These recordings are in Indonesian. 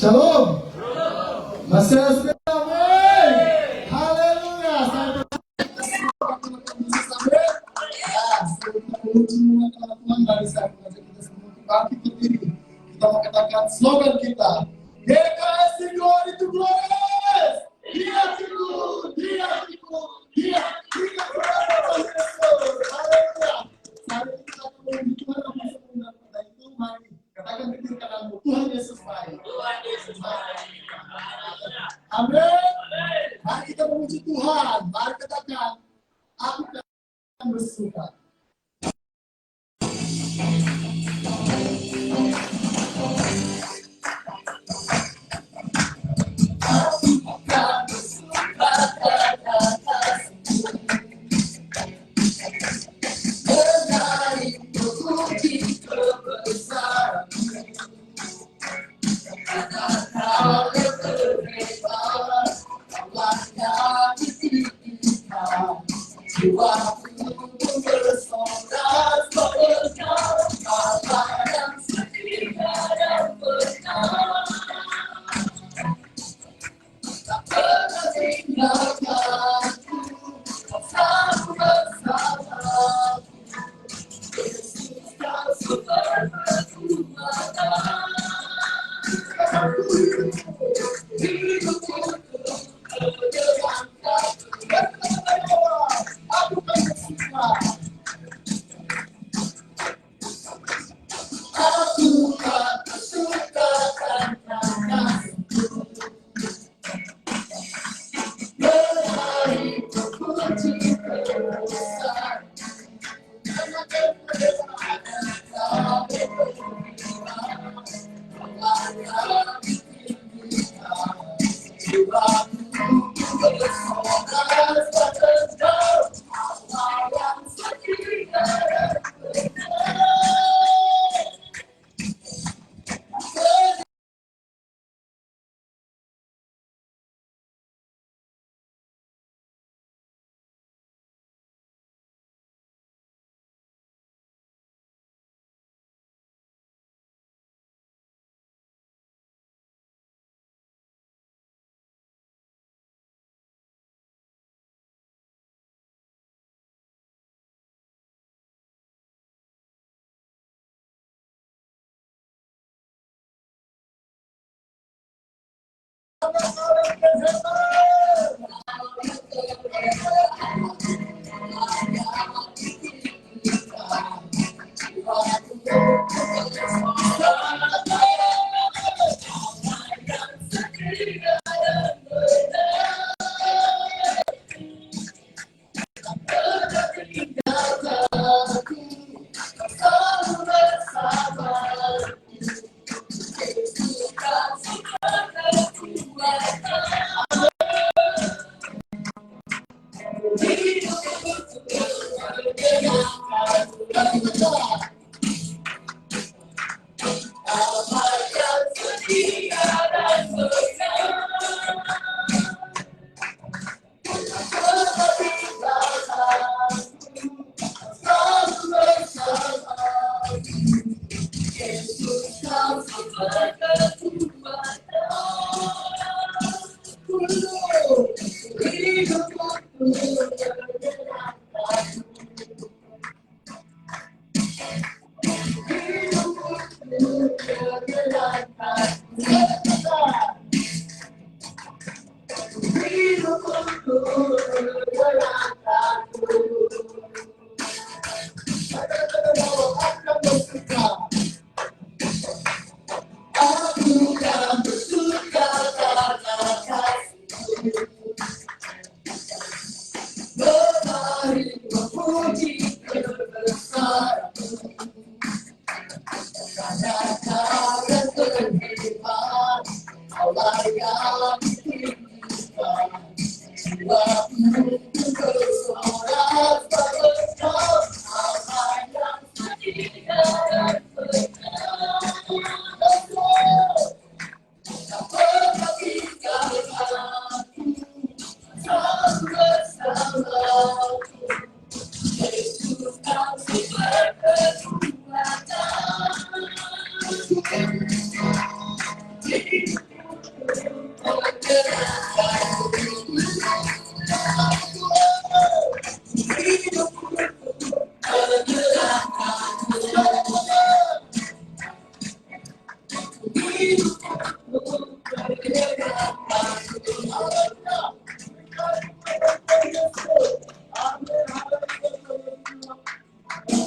Shalom. Masih asli. Haleluya. Sampai teman-teman dari saya kita semua bangkit berdiri. Kita mau katakan slogan kita. GKS Glory to Glory. Dia ikut, dia ikut, dia kita berasa Yesus. Haleluya. Saat ini kita akan menuju Tuhan yang bisa menggunakan itu. Mari katakan berdiri kananmu. Tuhan Yesus baik. Tuhan Yesus baik. Amin. Mari kita memuji Tuhan. Mari katakan, aku akan bersuka.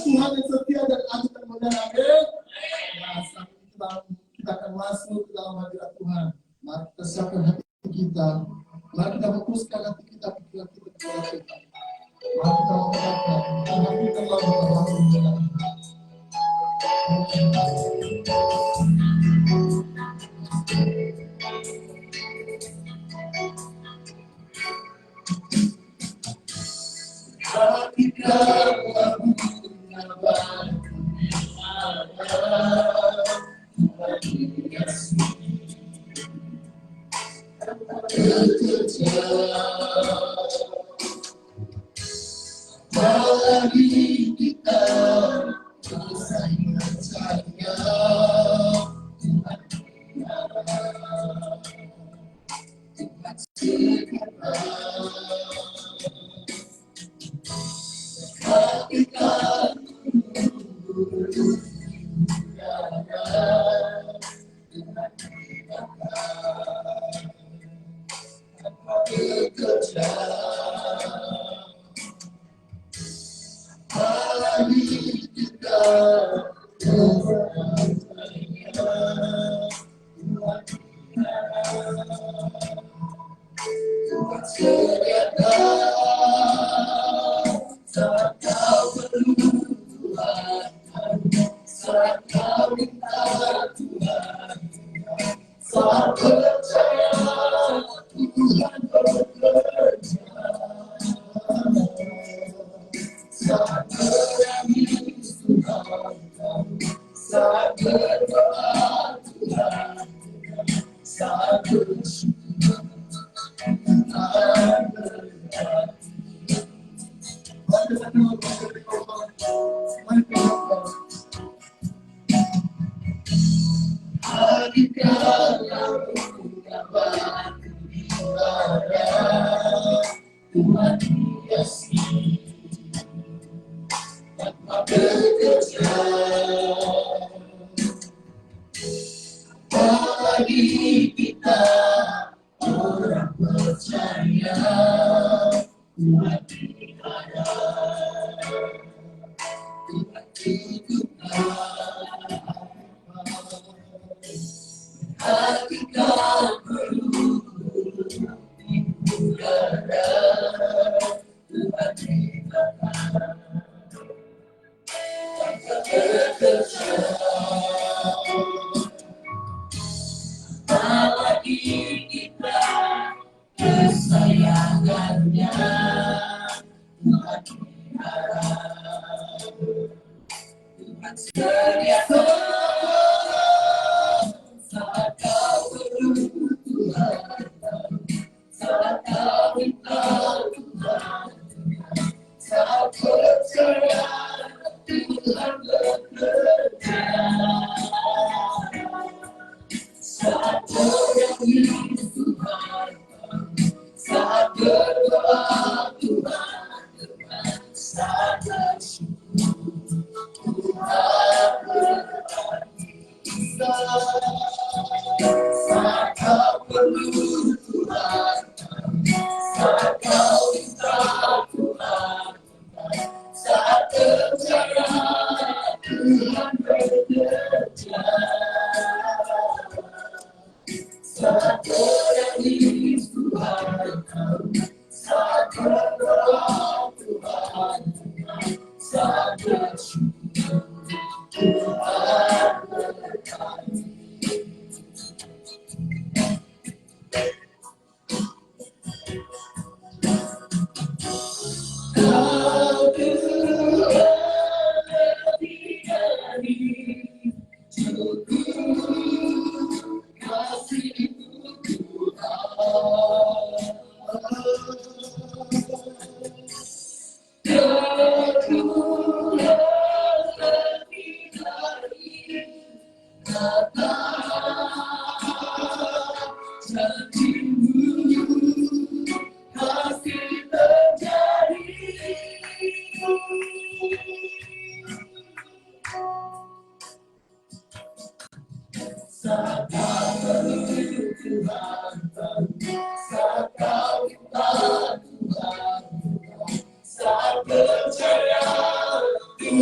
Tuhan yang setia dan adil dan benar. Amin. Nah, saat ini kita akan masuk ke dalam hadirat Tuhan. Mari kita siapkan hati kita. Mari kita fokuskan hati kita, pikiran kita kepada Tuhan. Mari kita mengatakan, Tuhan kita lalu bagi kita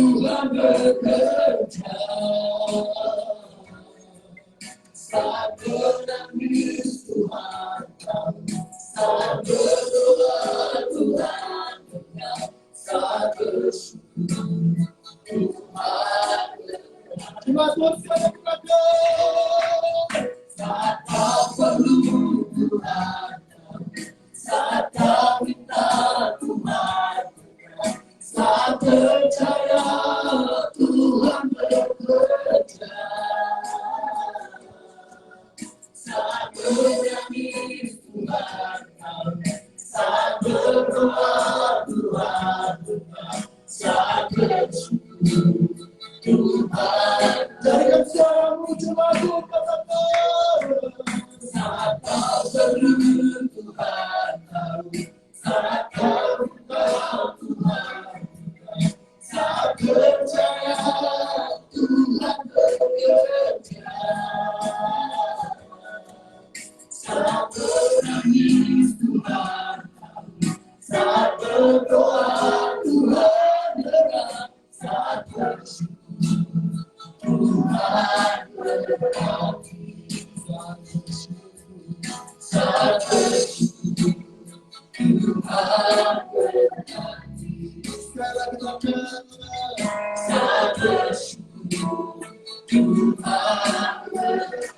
Tuhan bekerja. Saat menangis Tuhan tahu, saat berdoa Tuhan dengar, saat bersyukur Tuhan bekerja. Terima kasih saat kau perlu Tuhan tahu, saat kau minta Tuhan dengar, saat percaya Tuhan bekerja. Saat menangis Tuhan tahu, saat berdoa Tuhan dengar, saat bersyukur Tuhan. Jadikan suaramu jemaatku katakan, saat kau perlu Tuhan tahu, saat kau minta Tuhan dengar, saat percaya Tuhan bekerja. Saat menangis Tuhan tahu, saat berdoa Tuhan dengar, saat bersyukur Tuhan berkati, saat bersyukur Tuhan berkati, saat bersyukur Tuhan berkati.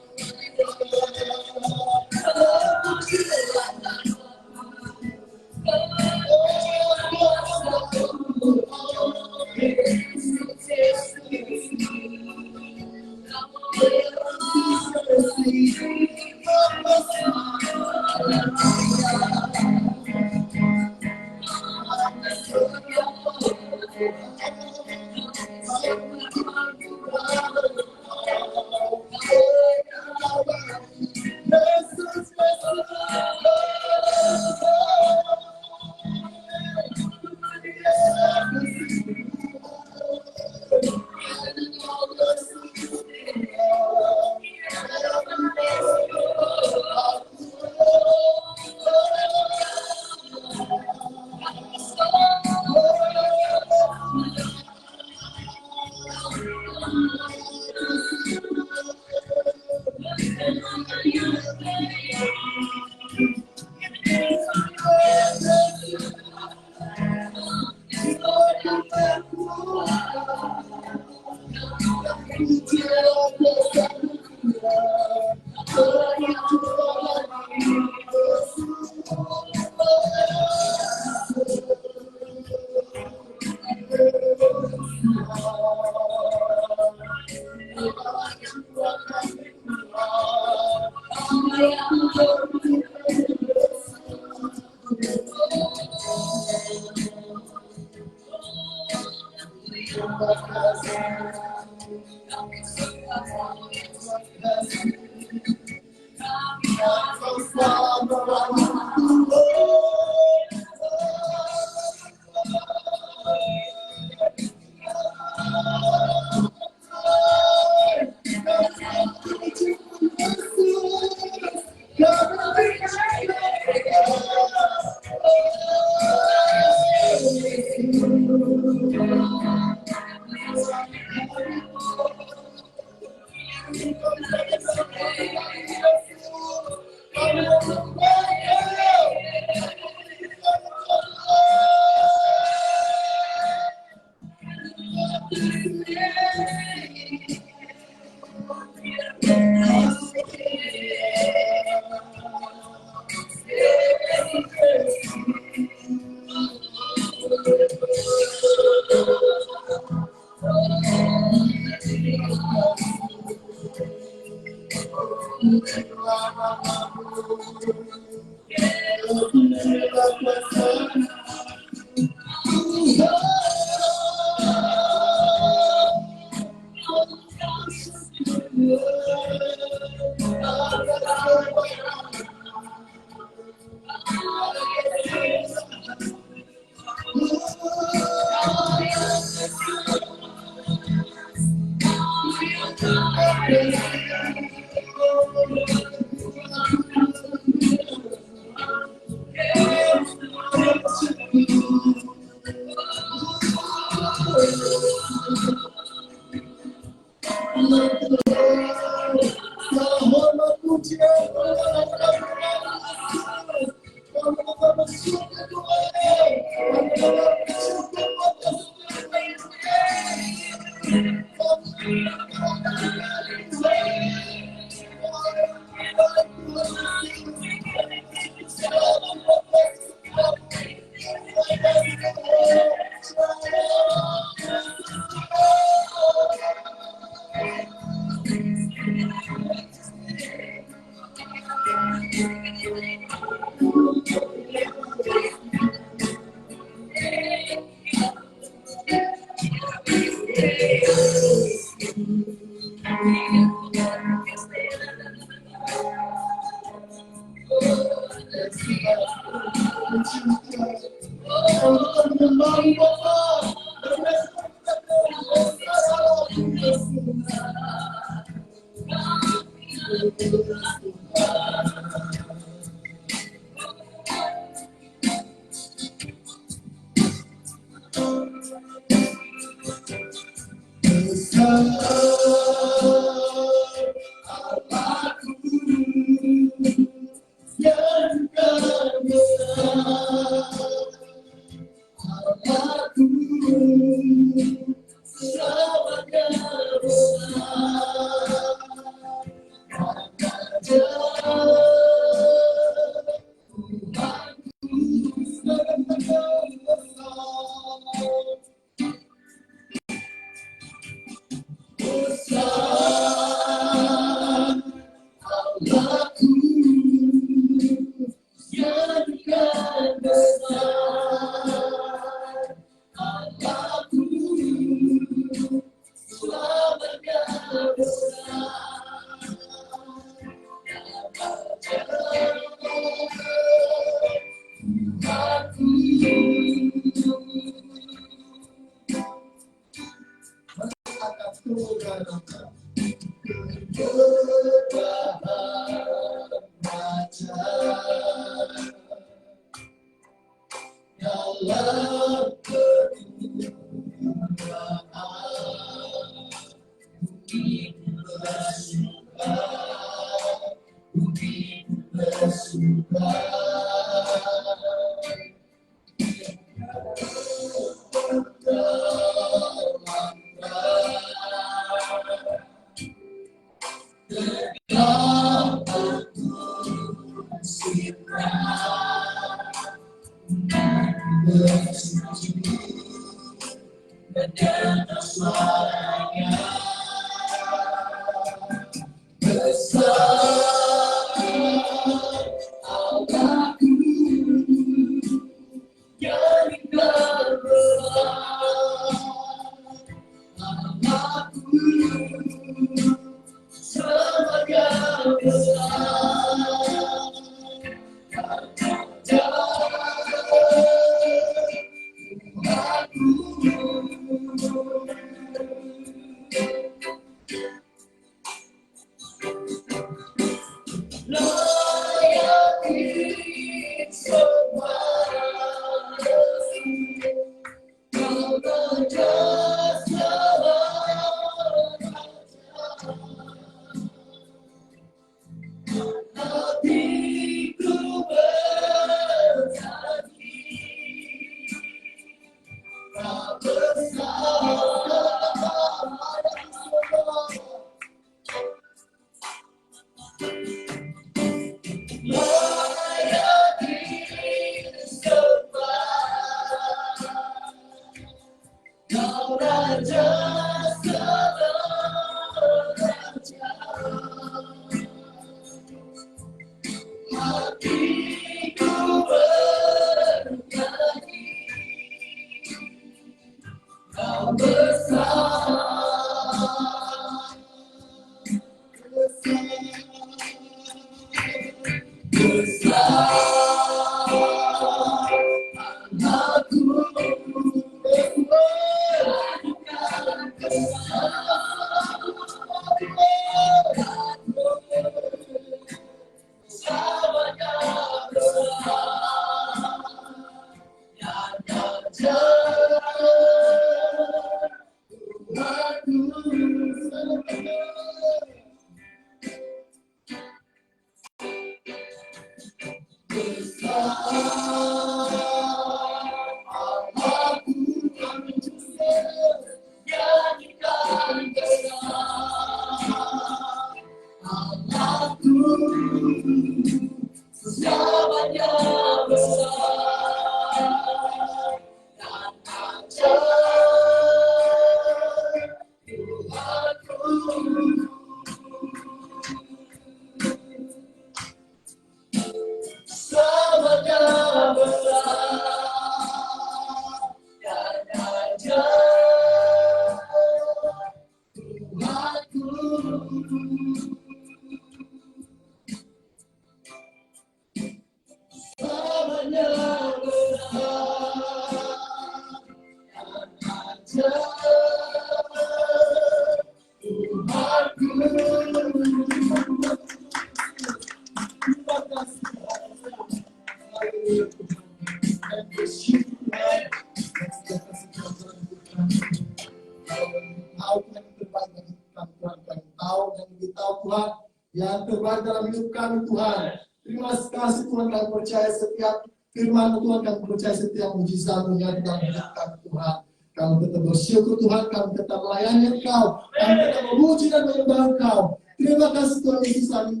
yang terbaik dalam hidup kami Tuhan. Terima kasih Tuhan, kami percaya setiap firman Tuhan, kami percaya setiap mujizat-Mu yang dalam hidup kami Tuhan. Kami tetap bersyukur Tuhan, kami tetap melayani Engkau, kami tetap memuji dan menyembah Engkau. Terima kasih Tuhan Yesus, kami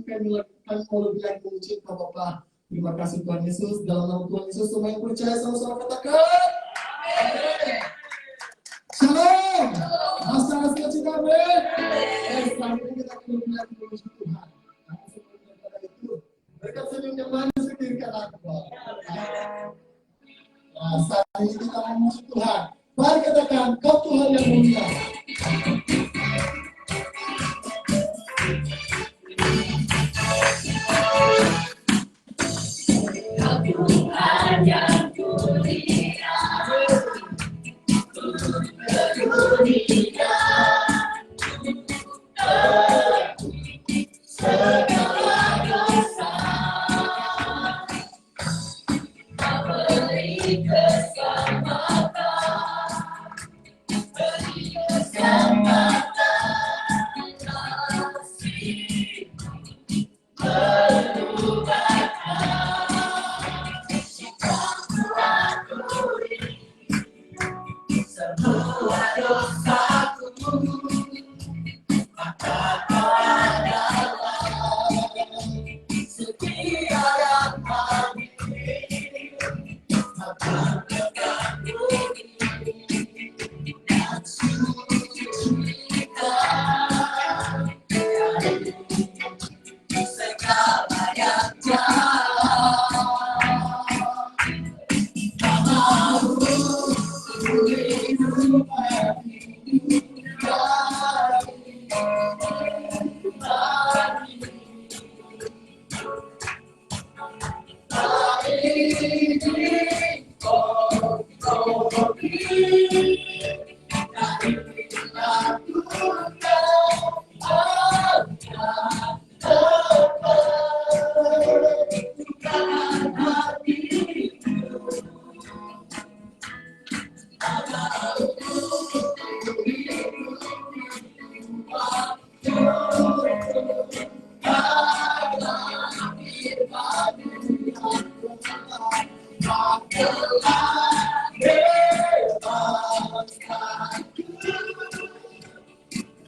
mau lebih lagi memuji Engkau Bapa. Terima kasih Tuhan Yesus, dalam nama Tuhan Yesus semua yang percaya sama-sama katakan amin. Shalom. Masalah sukacita amin. Sekarang ini kita akan lebih lagi memuji Tuhan. Berkat senyum yang manis setirkan aku. Nah, saat ini kita memuji Tuhan. Mari katakan, Kau Tuhan yang mulia. Kau Tuhan yang mulia. Segala dosa Kau beri keselamatan, beri keselamatan kasih melupakan sikap kuaturi semua dosaku, maka Kau adalah setia yang hadir. Akan tegak berdiri dan sucikan segala yang jahat. Namamu hidup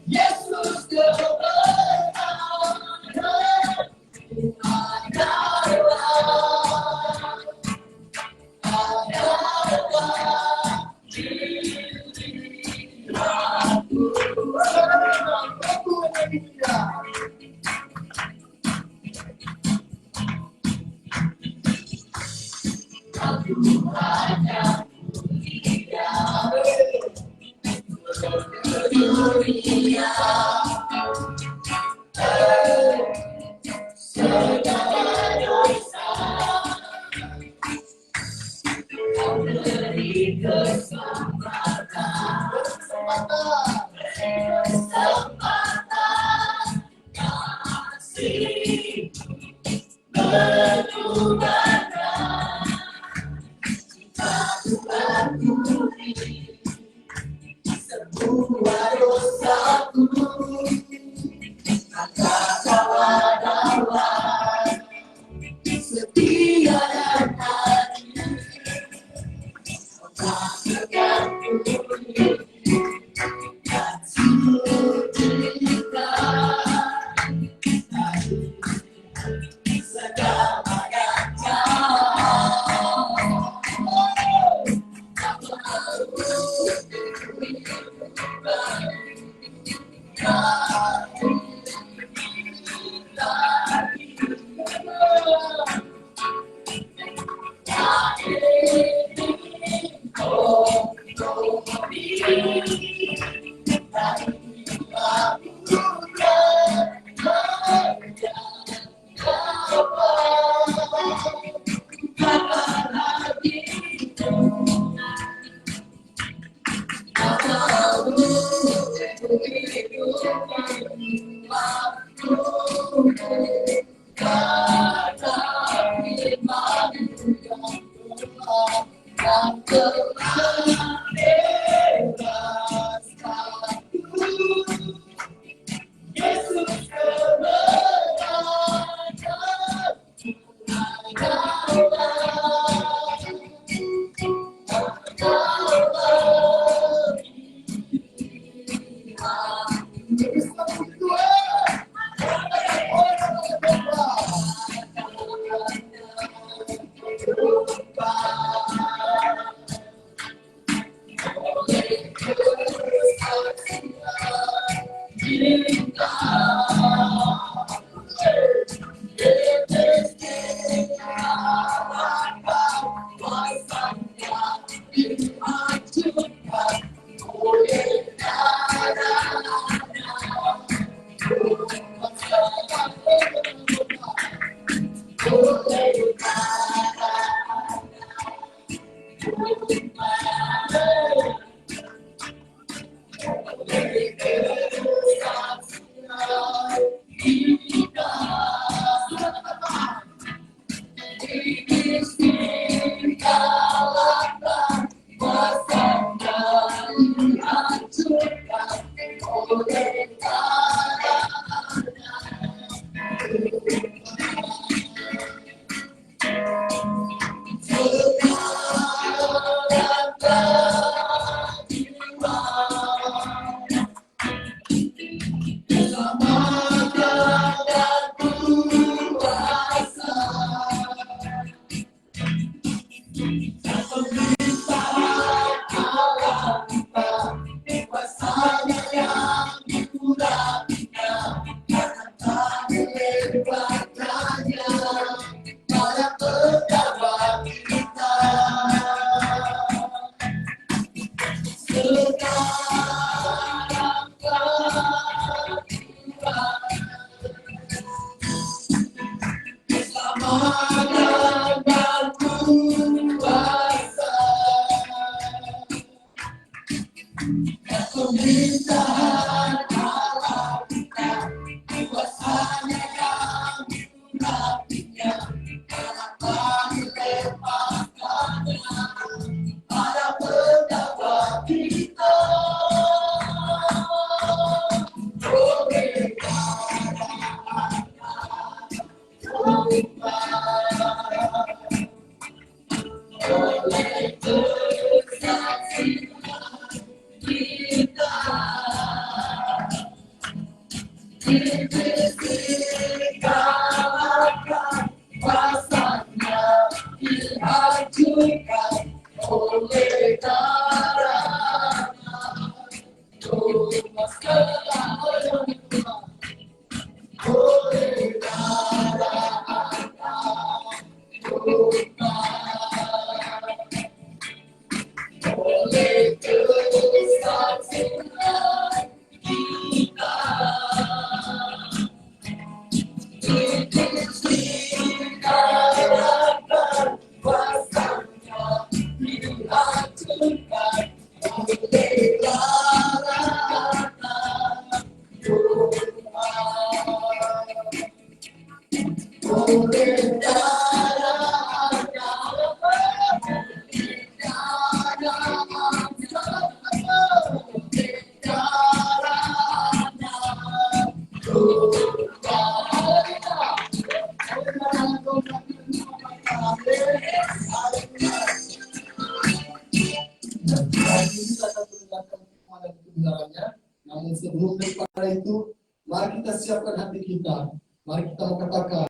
Yesus Namun sebelum daripada itu, mari kita siapkan hati kita. Mari kita katakan,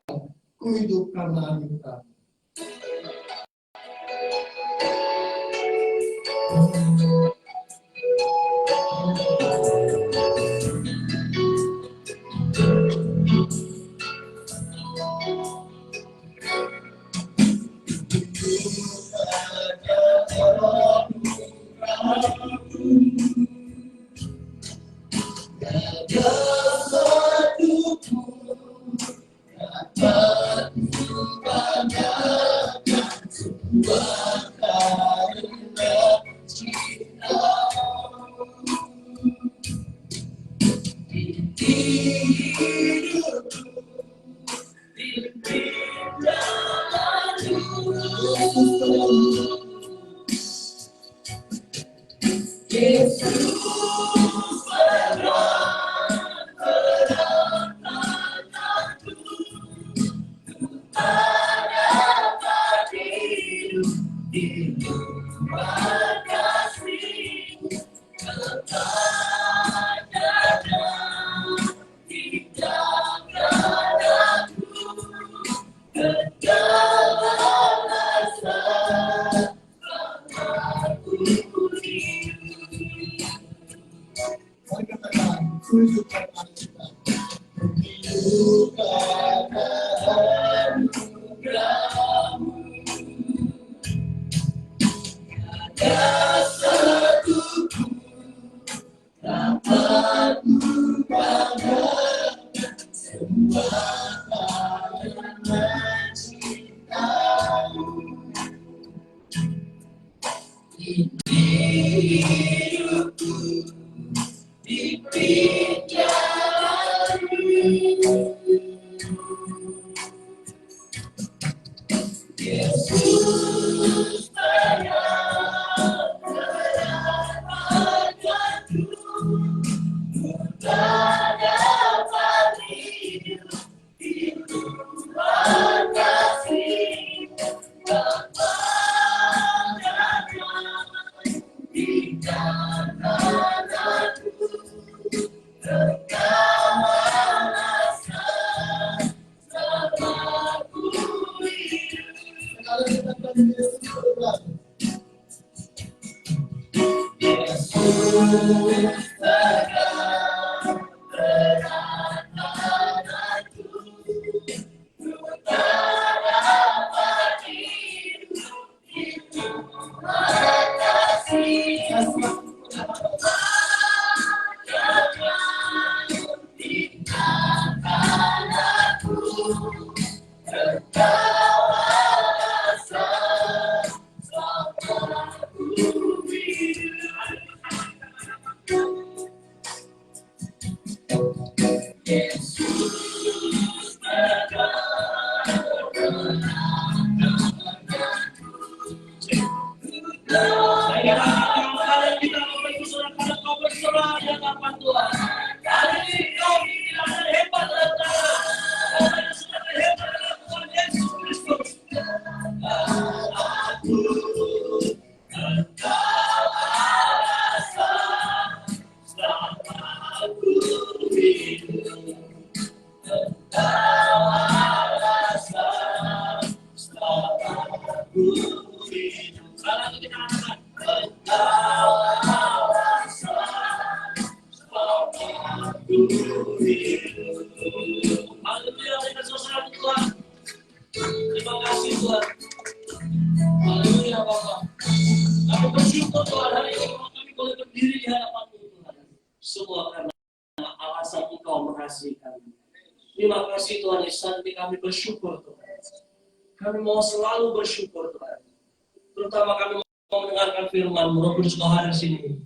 ku hidup karena anugerah. Terima kasih Tuhan Yesus, nanti kami bersyukur Tuhan. Kami mau selalu bersyukur Tuhan. Terutama kami mau mendengarkan firman-Mu, Roh Kudus Kau hadir sini.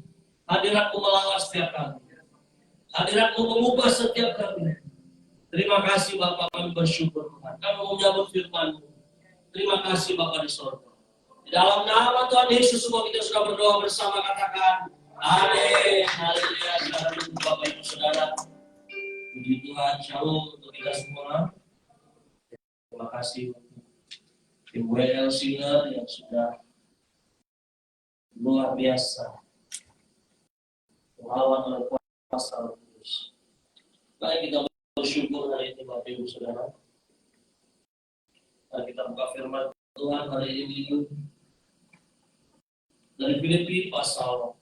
Hadirat-Mu melawat setiap kami. Hadirat-Mu mengubah setiap kami. Terima kasih Bapa, kami bersyukur Tuhan. Kami mau menyambut firman-Mu. Terima kasih Bapa di surga. Di dalam nama Tuhan Yesus semua kita sudah berdoa bersama, katakan amin. Haleluya. Shalom Bapak Ibu Saudara. Puji Tuhan, shalom untuk kita semua. Terima kasih untuk tim WL Singer yang sudah luar biasa melawan oleh kuasa Roh Kudus. Baik, kita bersyukur hari ini Bapak Ibu Saudara. Mari kita buka firman Tuhan hari ini dari Filipi pasal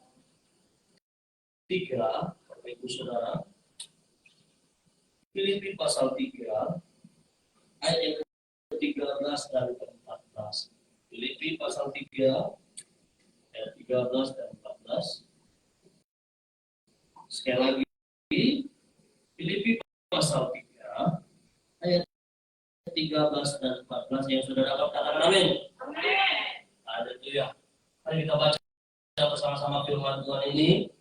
3, Bapak Ibu Saudara. Filipi pasal 3 ayat yang ke-13 dan ke-14. Filipi pasal 3 ayat 13 dan 14. Sekali lagi, Filipi pasal 3 ayat 13 dan 14 yang sudah dapat katakan amin. Amin. Haleluya. Mari kita baca bersama-sama firman Tuhan ini.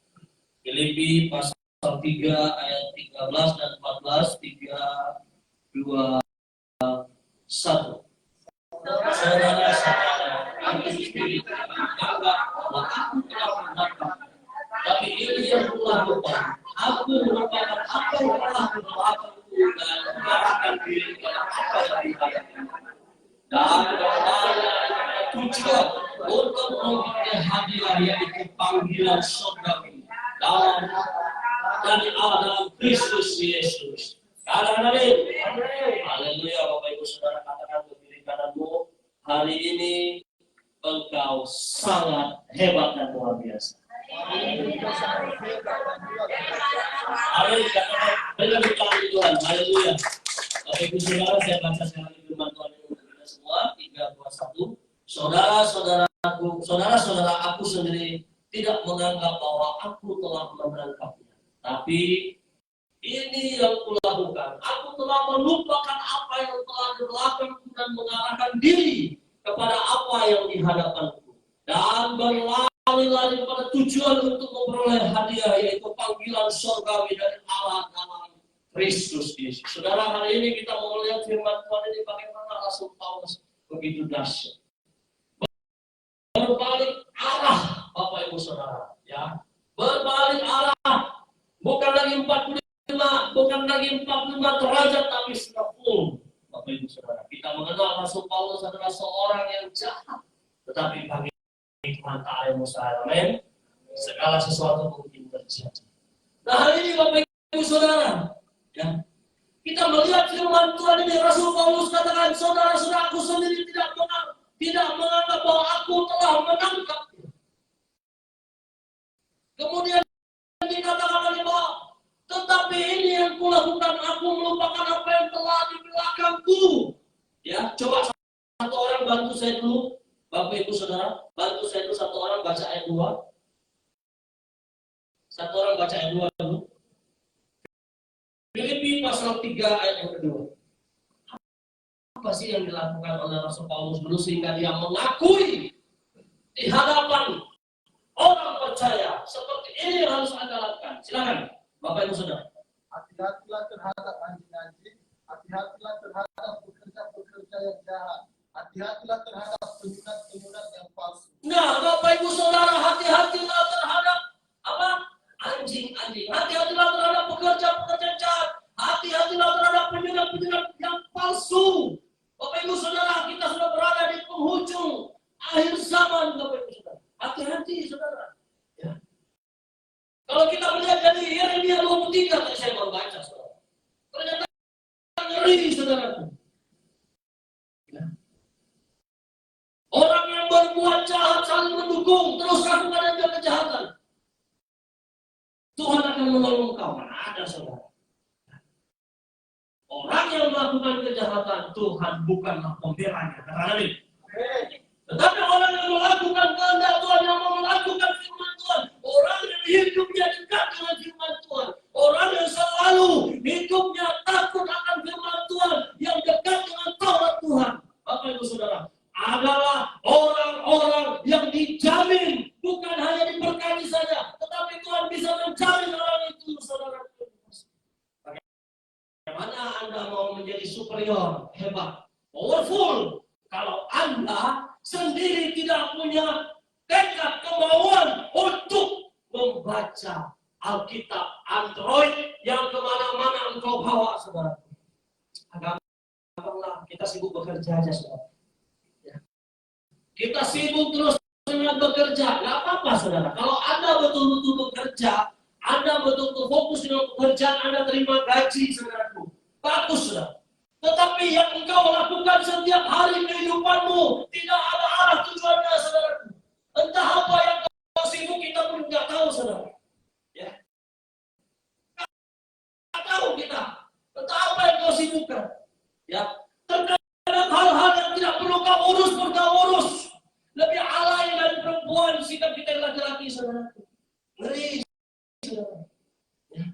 Filipi pasal 3 ayat 13 dan 14, 3, 2, 1. Saudara-saudara, aku sendiri menganggap bahwa aku telah mendapat lakukan. Aku melupakan apa yang telah kulakukan dan mengarahkan diri kepada apa yang dikatakan. Dan tujuan untuk memperoleh hadiah yaitu panggilan surgawi dari Allah dalam Kristus Yesus. Katakan amin. Haleluya. Bapak Ibu Saudara, katakan ke diri kananmu, hari ini engkau sangat hebat dan luar biasa. Amin. Berikan kepada Tuhan. Haleluya. Bapak Ibu Saudara, saya baca sekali firman Tuhan untuk kita semua. 3, 2, 1. Saudara-saudara aku sendiri tidak menganggap bahwa aku telah menangkapnya. Tapi ini yang kulakukan. Aku telah melupakan apa yang telah dilakukan dan mengarahkan diri kepada apa yang di hadapanku. Dan berlari-lari pada tujuan untuk memperoleh hadiah, yaitu panggilan surgawi dari Allah dalam Kristus Yesus. Saudara, hari ini kita mau melihat firman Tuhan ini bagaimana Rasul Paulus begitu dahsyat. Berbalik arah, Bapak Ibu Saudara, ya. Berbalik arah. Bukan lagi 45, bukan lagi 45 derajat, tapi sudah full. Bapak Ibu Saudara, kita mengenal Rasul Paulus adalah seorang yang jahat, tetapi bagi Tuhan tak ada yang mustahil. Amin. Segala sesuatu mungkin terjadi. Nah, hari ini Bapak Ibu Saudara, ya, kita melihat firman Tuhan ini. Rasul Paulus katakan, saudara-saudara aku sendiri tidak menganggap bahwa aku telah menangkapnya. Kemudian dikatakan lagi bahwa tetapi ini yang kulakukan, aku melupakan apa yang telah di belakangku. Ya, coba satu orang bantu saya dulu, Bapak Ibu Saudara, bantu saya dulu satu orang baca ayat 2. Satu orang baca ayat 2 dulu. Filipi pasal 3 ayat yang kedua. Apa sih yang dilakukan oleh Rasul Paulus dulu sehingga dia mengakui di hadapan orang percaya seperti ini yang harus Anda lakukan? Silakan, Bapak Ibu Saudara. Hati-hatilah terhadap anjing-anjing, hati-hatilah terhadap pekerja-pekerja yang jahat, hati-hatilah terhadap penyunat-penyunat yang palsu. Nah, Bapak Ibu Saudara, hati-hatilah terhadap apa? Anjing-anjing. Hati-hatilah terhadap pekerja-pekerja jahat. Hati-hatilah terhadap penyunat-penyunat yang palsu. Bapak Ibu Saudara, kita sudah berada di penghujung akhir zaman, Bapak Ibu Saudara. Hati-hati, Saudara. Ya. Kalau kita melihat dari Yeremia 23, tadi saya baru baca, Saudara. Ternyata ngeri, Saudaraku. Ya. Orang yang berbuat jahat saling mendukung, terus lakukan aja kejahatan. Tuhan akan menolong kau. Mana ada, Saudara? Orang yang melakukan kejahatan, Tuhan bukanlah pembelanya. Kata Nabi. Tetapi orang yang melakukan kehendak Tuhan, yang mau melakukan firman Tuhan, orang yang hidupnya dekat dengan firman Tuhan, orang yang selalu hidupnya takut akan firman Tuhan, yang dekat dengan Taurat Tuhan, Bapak Ibu Saudara, adalah orang-orang yang dijamin, bukan hanya diberkati saja, tetapi Tuhan bisa menjamin orang itu, Saudara. Bagaimana Anda mau menjadi superior, hebat, powerful, kalau Anda sendiri tidak punya tekad, kemauan untuk membaca Alkitab Android yang kemana-mana engkau bawa, Saudara. Gampanglah, kita sibuk bekerja aja, Saudara. Ya. Kita sibuk terus dengan bekerja, nggak apa-apa, Saudara. Kalau Anda betul-betul bekerja, Anda betul-betul fokus dengan pekerjaan, Anda terima gaji, Saudaraku. Bagus, Saudara. Tetapi yang engkau lakukan setiap hari kehidupanmu tidak ada arah tujuannya, Saudaraku. Entah apa yang kau sibuk, kita pun nggak tahu, Saudara. Ya. Nggak tahu kita. Entah apa yang kau sibukkan. Ya. Terkadang hal-hal yang tidak perlu kau urus, pun kau urus. Lebih alay dari perempuan sikap kita laki-laki, Saudaraku. Ngeri, Saudara. Ya.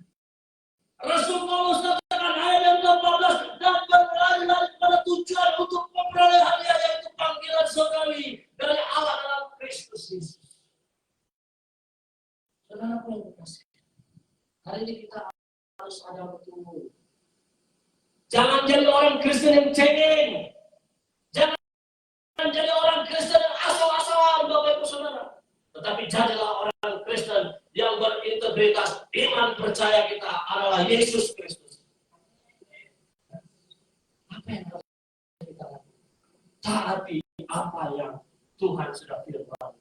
Rasul Paulus katakan ayat yang ke-14, dan berlari-lari pada tujuan untuk memperoleh hadiah, yaitu panggilan surgawi dari Allah dalam Kristus Yesus. Saudara yang terkasih, hari ini kita harus ada betul. Jangan jadi orang Kristen yang cengeng. Jangan jadi orang Kristen yang asal-asalan, Bapak Ibu Saudara. Tetapi jadilah orang Kristen yang berintegritas integritas, iman percaya kita adalah Yesus Kristus. Apa yang harus kita lakukan? Taati apa yang Tuhan sudah firman.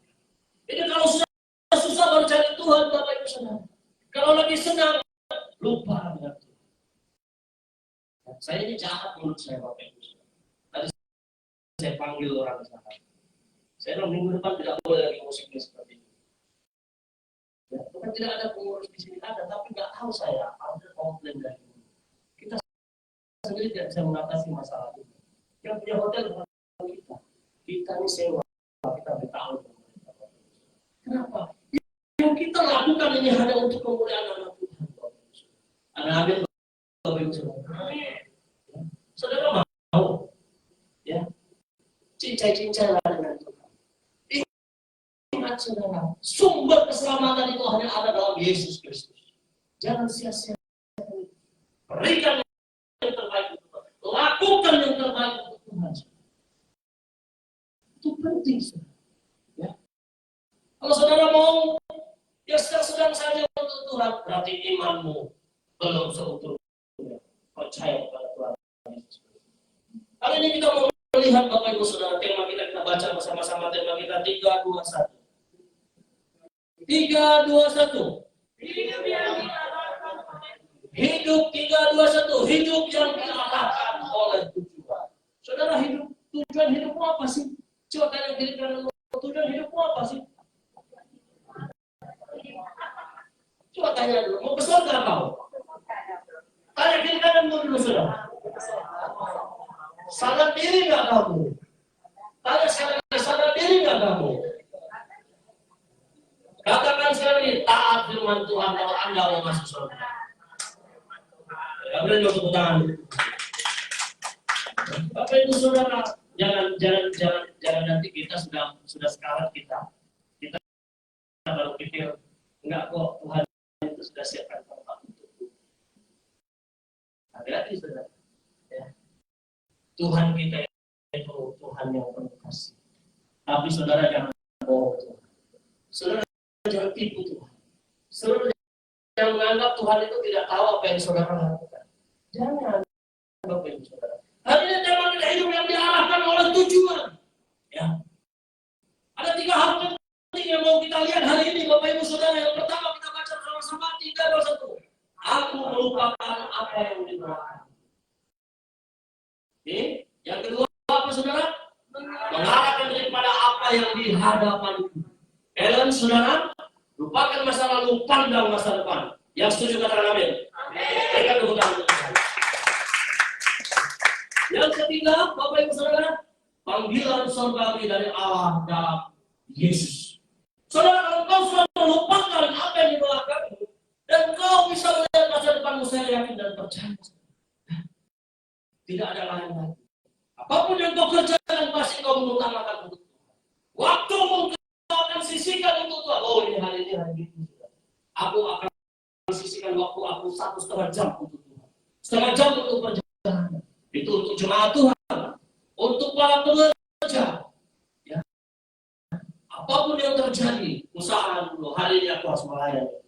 Ini kalau sudah susah baru cari Tuhan, Bapak Ibu Saudara. Kalau lagi senang, lupa dengan Tuhan. Saya ini jahat menurut saya, Bapak Ibu Saudara. Tadi saya panggil orang sana. Saya bilang minggu depan tidak boleh lagi musiknya seperti ini. Ya, bukan tidak ada pengurus di sini ada, tapi nggak tahu saya ada komplain dari ini. Kita sendiri tidak bisa mengatasi masalah ini. Yang punya hotel bukan kita ini sewa, kita bertahun. Kenapa? Yang kita lakukan ini hanya untuk kemuliaan nama Tuhan. Anak-anak Bapak Ibu Saudara. Saudara mau, ya, cincai-cincai dengan Tuhan. Ingat saudara, sumber keselamatan itu hanya ada dalam Yesus Kristus. Jangan sia-sia. Berikan yang terbaik untuk Tuhan. Lakukan yang terbaik untuk Tuhan. Itu penting, saudara. Ya. Kalau saudara mau, ya sedang saja untuk Tuhan, berarti imanmu belum seutuhnya percaya kepada Tuhan Yesus. Kali ini kita mau melihat Bapak Ibu Saudara, tema kita baca bersama-sama, tema kita 321. 321. Hidup 321, hidup yang diarahkan oleh tujuan. Saudara, tujuan hidupmu apa sih? Coba tanya diri kalian, tujuan hidupmu apa sih? Coba tanya dulu, mau ke surga kau? Tanya diri kalian dulu, saudara. Sadar diri nggak kamu? Tanya sadar diri nggak kamu? Katakan sekali, taat firman Tuhan kalau Anda mau masuk surga. Ya, beri tepuk tangan. Bapak Ibu Saudara, jangan nanti kita sudah sekarat kita baru pikir enggak kok Tuhan itu sudah siapkan tempat untukku. Hati-hati saudara. Ya. Tuhan kita itu Tuhan yang penuh kasih. Tapi saudara jangan bohong Tuhan. Saudara jangan tipu Tuhan. Saudara jangan menganggap Tuhan itu tidak tahu apa yang saudara lakukan. Jangan, Bapak Ibu Saudara. Hari ini tema kita hidup yang diarahkan oleh tujuan. Ya. Ada 3 hal penting yang mau kita lihat hari ini, Bapak Ibu Saudara. Yang pertama kita baca sama-sama 321. Aku melupakan apa yang di belakang. Yang kedua apa saudara? Mengarahkan daripada apa yang di hadapanku. Ellen saudara, lupakan masa lalu, pandang masa depan. Yang setuju katakan amin. Berikan tepuk tangan untuk saya. Yang ketiga, Bapak Ibu Saudara, panggilan surgawi dari Allah dalam Yesus. Saudara, kalau kau sudah melupakan apa yang di belakangmu dan kau bisa melihat masa depanmu, saya yakin dan percaya. Tidak ada lain lagi. Apapun yang kau kerjakan pasti kau mengutamakan untuk Tuhan. Waktu kau akan sisihkan untuk Tuhan. Oh ini hari itu. Aku akan sisihkan waktu aku 1,5 jam untuk Tuhan. 1,5 jam untuk perjalanan. Itu untuk jemaat Tuhan. Untuk para pekerja. Ya. Apapun yang terjadi, usaha dulu. Hari ini aku harus melayani.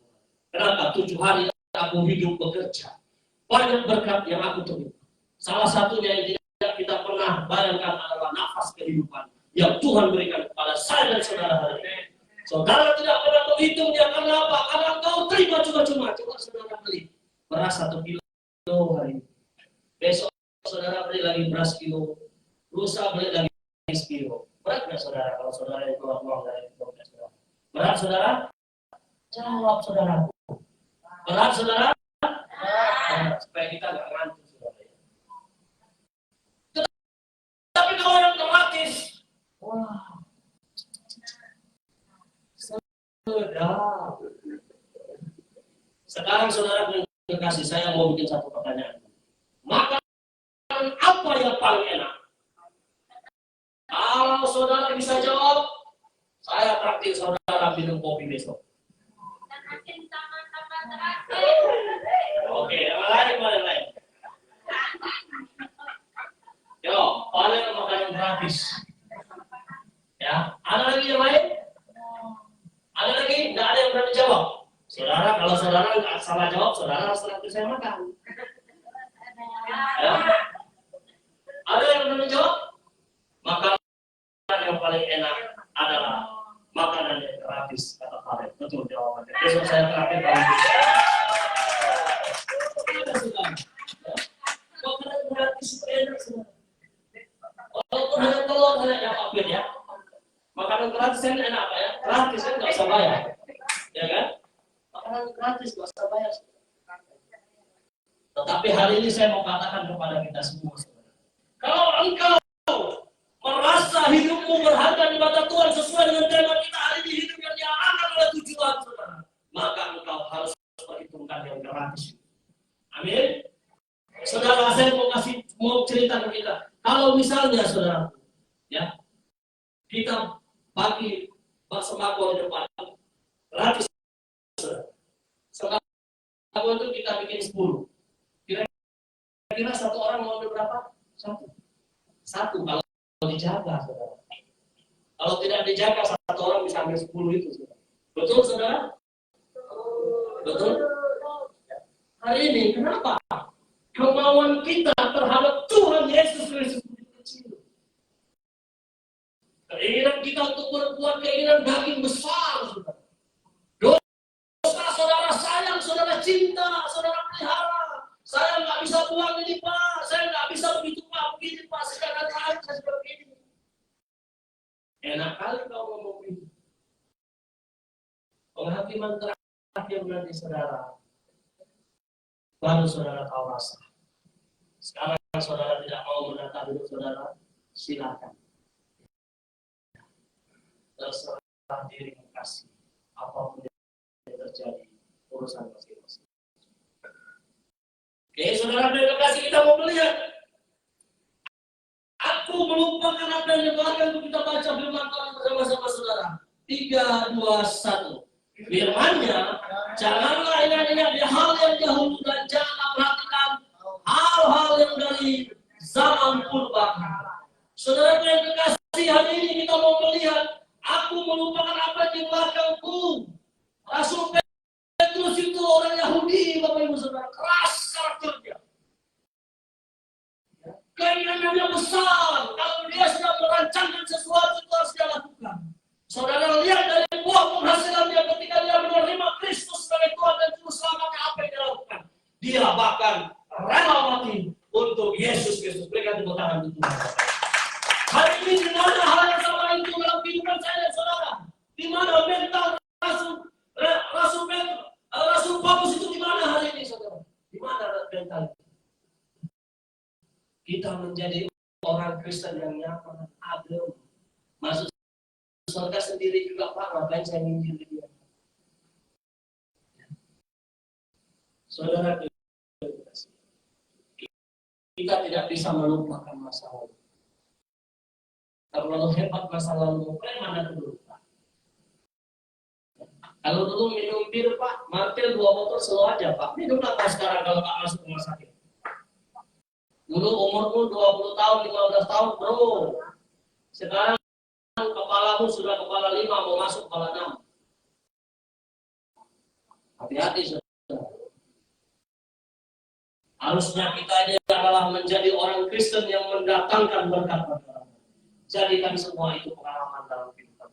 Kenapa? 7 hari aku hidup bekerja. Banyak berkat yang aku terima. Salah satunya yang tidak kita pernah bayangkan adalah nafas kehidupan yang Tuhan berikan kepada saya dan saudara hari ini. Saudara tidak pernah menghitungnya karena apa? Karena kau terima cuma-cuma. Coba saudara beli beras 1 kilo hari ini. Besok saudara beli lagi beras kilo. Lusa beli lagi sekilo. Berat nggak saudara kalau saudara yang keluar uang dari itu? Berat saudara? Jawab saudaraku. Berat saudara? Supaya kita nggak ngantuk. Tapi kalau yang gratis, wah, sedap. Sekarang saudara kasih saya mau bikin satu pertanyaan. Makanan apa yang paling enak? Kalau saudara bisa jawab, saya traktir saudara minum kopi besok. Oke, yang lain. Yo, paling makanan gratis. Ya, ada lagi yang lain? Ada lagi? Nggak ada yang berani jawab. Saudara, kalau saudara nggak salah jawab, saudara harus nanti saya makan. Ya. Ada yang belum jawab? Makanan yang paling enak adalah makanan yang gratis, kata Farid. Betul jawabannya. Besok saya terakhir kalau makanan gratis itu enak, saudara. Walaupun hanya telur, hanya yang apel ya. Makanan gratis yang enak apa ya? Gratis kan nggak usah bayar, ya kan? Makanan gratis nggak usah bayar. Tetapi hari ini saya mau katakan kepada kita semua, saudara. Kalau engkau merasa hidupmu berharga di mata Tuhan sesuai dengan tema kita hari ini, hidup yang diarahkan oleh tujuan, saudara, maka engkau harus perhitungkan yang gratis. Amin. Saudara, saya mau cerita ke kita. Kalau misalnya, saudara, ya, kita bagi sembako di depan gratis, saudara. Sembako itu kita bikin 10. Kira-kira satu orang mau ambil berapa? Satu kalau dijaga, saudara. Kalau tidak dijaga, satu orang bisa ambil 10 itu, saudara. Betul, saudara? Betul? Hari ini, kenapa? Kemauan kita terhadap Tuhan Yesus Kristus begitu kecil. Keinginan kita untuk berbuat keinginan daging besar, saudara. Dosa saudara sayang, saudara cinta, saudara pelihara. Saya nggak bisa buang ini, Pak. Saya nggak bisa begitu, Pak. Begini, Pak. Sekarang saya seperti ini. Enak kali kau ngomong begini. Penghakiman terakhir nanti, saudara. Baru saudara tahu rasa. Sekarang saudara tidak mau menata hidup saudara, silakan. Terserah diri kasih. Apapun yang terjadi, urusan masing-masing. Oke, saudara terima kasih, kita mau melihat. Aku melupakan apa yang dibawakan untuk kita baca firman Tuhan bersama-sama saudara. 3, 2, 1. Firman-Nya, janganlah ingat-ingat di hal yang dahulu dan janganlah perhatikan hal-hal yang dari zaman purba. Saudara yang kekasih, hari ini kita mau melihat, aku melupakan apa yang di belakangku. Rasul Petrus itu orang Yahudi, Bapak Ibu Saudara, keras karakternya. Keinginannya besar, kalau dia sudah merancangkan sesuatu itu harus dia lakukan. Saudara lihat dari buah penghasilan dia ketika dia menerima Kristus sebagai Tuhan dan Juru Selamatnya, apa yang dia lakukan? Dia bahkan rela mati untuk Yesus Kristus. Berikan tepuk tangan untuk Tuhan. Hari ini di mana hal yang sama itu dalam kehidupan saya dan saudara? Di mana mental Rasul Paulus itu di mana hari ini, saudara? Di mana mental? Kita menjadi orang Kristen yang nyaman, adem, masuk surga sendiri juga, Pak, ngapain saya minjem dia? Saudara, kita tidak bisa melupakan masa lalu. Terlalu hebat masa lalu, mana dulu, Pak? Kalau dulu minum bir, Pak, martil 2 botol slow aja, Pak. Minum apa sekarang kalau Pak masuk rumah sakit? Dulu umurmu 20 tahun, 15 tahun, bro. Sekarang kepalamu sudah kepala 5, mau masuk kepala 6. Hati-hati, saudara. Harusnya kita ini adalah menjadi orang Kristen yang mendatangkan berkat bagi orang. Jadikan semua itu pengalaman dalam kehidupan.